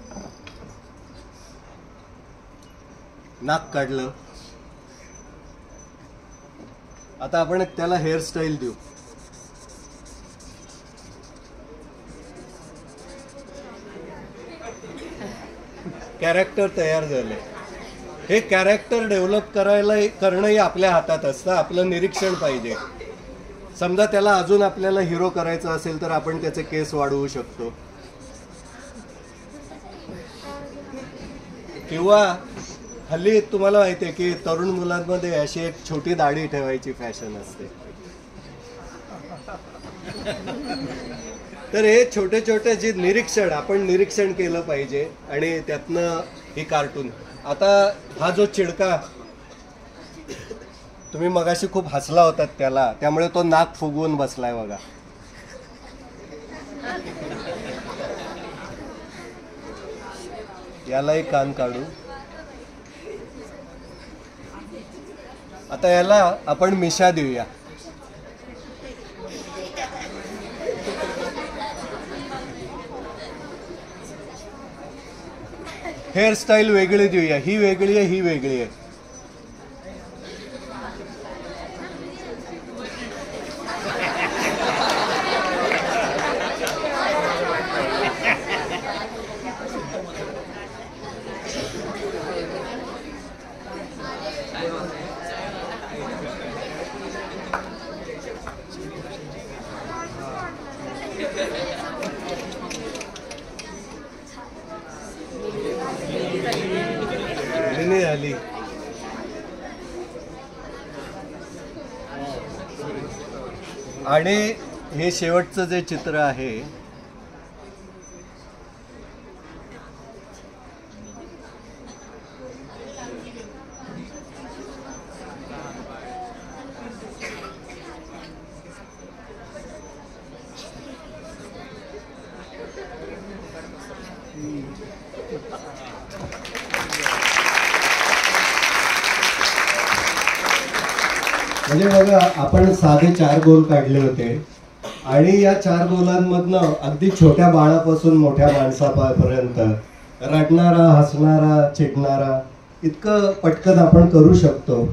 नाक काढलं. आता आपण त्याला हेअरस्टाईल देऊ. कॅरेक्टर तयार झालंय. हे कॅरेक्टर डेव्हलप करणंही आपल्या हातात असतं. आपलं निरीक्षण पाहिजे. समजा त्याला अजून आपल्याला हिरो करायचं असेल तर आपण त्याचे केस वाढवू शकतो. किंवा हल्ली तुम्हाला माहिती आहे की तरुण मुलांमध्ये अशी एक छोटी दाढी ठेवायची फॅशन असते. तर हे छोटे छोटे जे आपण निरीक्षण केलं पाहिजे आणि त्यातनं ही कार्टून. आता हा जो चिडका तुम्ही मगाशी खूप हसला होतात त्याला, त्यामुळे तो नाक फुगवून बसलाय बघा. यालाही कान काढू. आता याला आपण मिशा देऊया. हेअरस्टाईल वेगळी देऊया. ही वेगळी आहे, ही वेगळी आहे. झाली. आणि हे शेवटचं जे चित्र आहे म्हणजे बघा, आपण साधे 4 गोल काढले होते आणि या 4 गोलांमधनं अगदी छोट्या बाळापासून मोठ्या माणसापर्यंत रडणारा, हसणारा, चिडणारा इतकं पटकन आपण करू शकतो.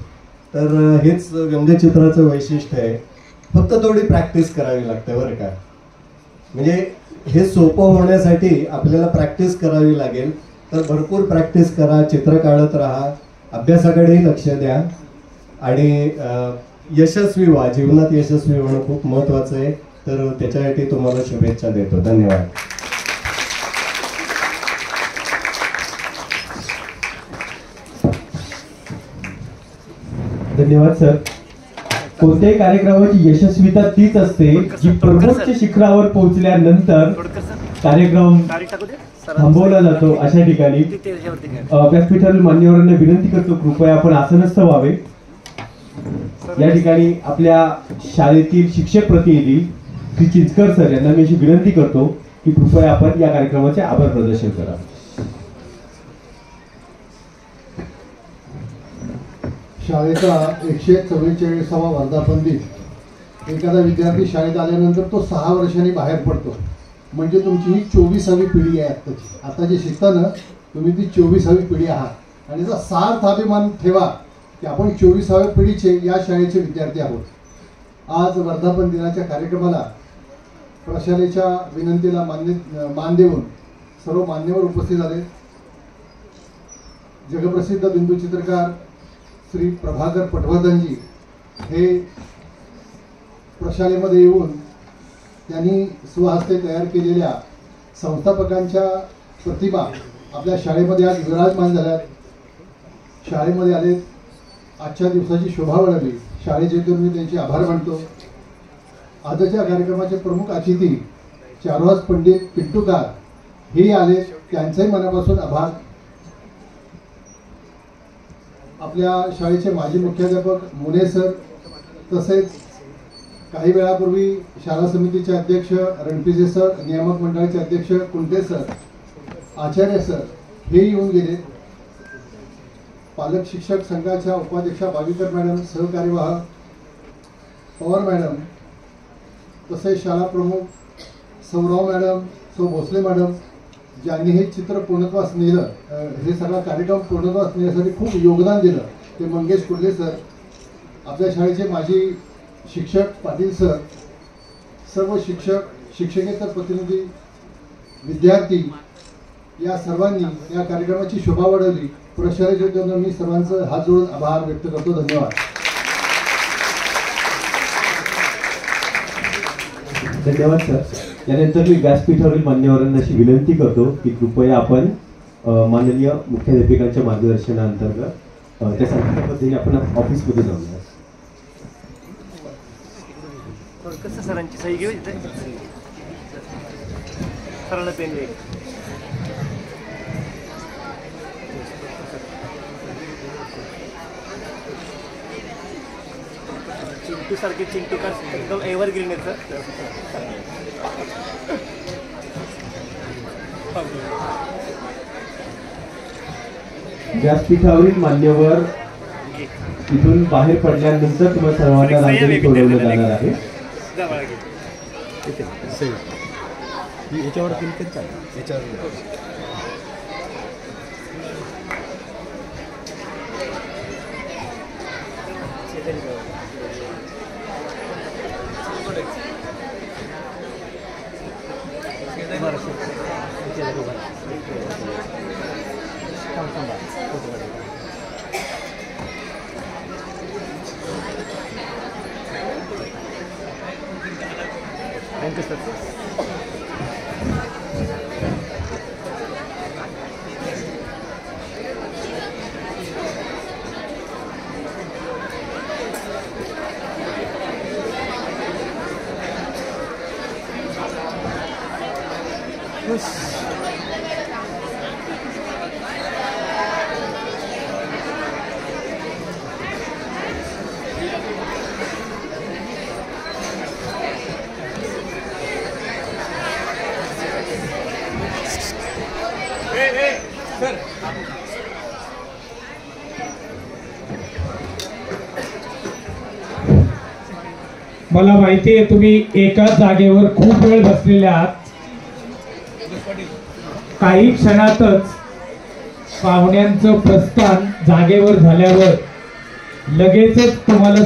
तर हेच व्यंगचित्राचं वैशिष्ट्य आहे. फक्त थोडी प्रॅक्टिस करावी लागते बरं का. म्हणजे हे सोपं होण्यासाठी आपल्याला प्रॅक्टिस करावी लागेल. तर भरपूर प्रॅक्टिस करा, चित्र काढत राहा, अभ्यासाकडेही लक्ष द्या आणि यशस्वी व्हा. जीवनात यशस्वी होणं खूप महत्त्वाचं आहे. तर त्याच्यासाठी तुम्हाला शुभेच्छा देतो. धन्यवाद. धन्यवाद सर. कोणत्याही कार्यक्रमाची यशस्वीता तीच असते जी प्रमुख शिखरावर पोहोचल्यानंतर कार्यक्रम थांबवला जातो. अशा ठिकाणी व्यासपीठातील मान्यवरांना विनंती करतो, कृपया आपण आसनस्थ व्हावे. या ठिकाणी आपल्या शाळेतील शिक्षक प्रतिनिधी श्री चिंचकर सर यांना मी अशी विनंती करतो की कृपया आपण या कार्यक्रमाचे आभार प्रदर्शन करा. शाळेचा 144वा वर्धापन दिन. एखादा विद्यार्थी शाळेत आल्यानंतर तो 6 वर्षांनी बाहेर पडतो. म्हणजे तुमची ही 24वी पिढी आहे आत्ताची. आता जे शिकता ना तुम्ही ती 24वी पिढी आहात आणि याचा सार्थ अभिमान ठेवा की आपण 24व्या पिढीचे या शाळेचे विद्यार्थी आहोत. आज वर्धापन दिनाच्या कार्यक्रमाला प्रशालेच्या विनंतीला मान देऊन सर्व मान्यवर उपस्थित झाले. जगप्रसिद्ध बिंदू चित्रकार श्री प्रभाकर पटवर्धनजी हे प्रशालेमध्ये येऊन त्यांनी स्वहस्ते तयार केलेल्या संस्थापकांच्या प्रतिमा आपल्या शाळेमध्ये आज विराजमान झाल्यात. शाळेमध्ये आले, आजच्या दिवसाची शोभा वाढवली. शाळेचे मी त्यांचे आभार मानतो. आजच्या कार्यक्रमाचे प्रमुख अतिथी चारुहास पंडित पिंटूकार हे आले, त्यांचेही मनापासून आभार. आपल्या शाळेचे माजी मुख्याध्यापक मुने सर, तसेच काही वेळापूर्वी शाळा समितीचे अध्यक्ष रणपिसे सर, नियामक मंडळाचे अध्यक्ष कुंटे सर, आचार्य सर हे येऊन गेले. पालक शिक्षक संघाच्या उपाध्यक्षा बावीकर मॅडम, सहकार्यवाह पवार मॅडम, तसेच शाळा प्रमुख सौराव मॅडम, सौ भोसले मॅडम, ज्यांनी हे चित्र पूर्णत्वास नेलं, हे सगळा कार्यक्रम पूर्णत्वास नेण्यासाठी खूप योगदान दिलं, ते मंगेश कुर्ले सर, आपल्या शाळेचे माजी शिक्षक पाटील सर, सर्व शिक्षक, शिक्षकेतर प्रतिनिधी, विद्यार्थी या सर्वांनी या कार्यक्रमाची शोभा वाढवली. प्रशालेच्या वतीनं मी सर्वांचं हात जोडून आभार व्यक्त करतो. धन्यवाद. धन्यवाद सर. यानंतर मी व्यासपीठावरील मान्यवरांना अशी विनंती करतो की कृपया आपण माननीय मुख्याध्यापकांच्या मार्गदर्शनाअंतर्गत त्या सांगितल्या पद्धतीने आपण ऑफिसमध्ये जाऊया. कसं सरांची सही घेऊ सरांना पेन घे. चिंटू सारखे चिंटू का एकदम एव्हरग्रीन आहे सर. व्यासपीठावरील मान्यवर इथून बाहेर पडल्यानंतर तुम्हाला सर्वांना रांगोळी सोडवलं जाणार आहे. मला माहिती आहे तुम्ही एकाच जागेवर खूप वेळ बसलेले आहात. काही क्षणातच पाहुण्यांचं प्रस्थान जागेवर झाल्यावर लगेचच तुम्हाला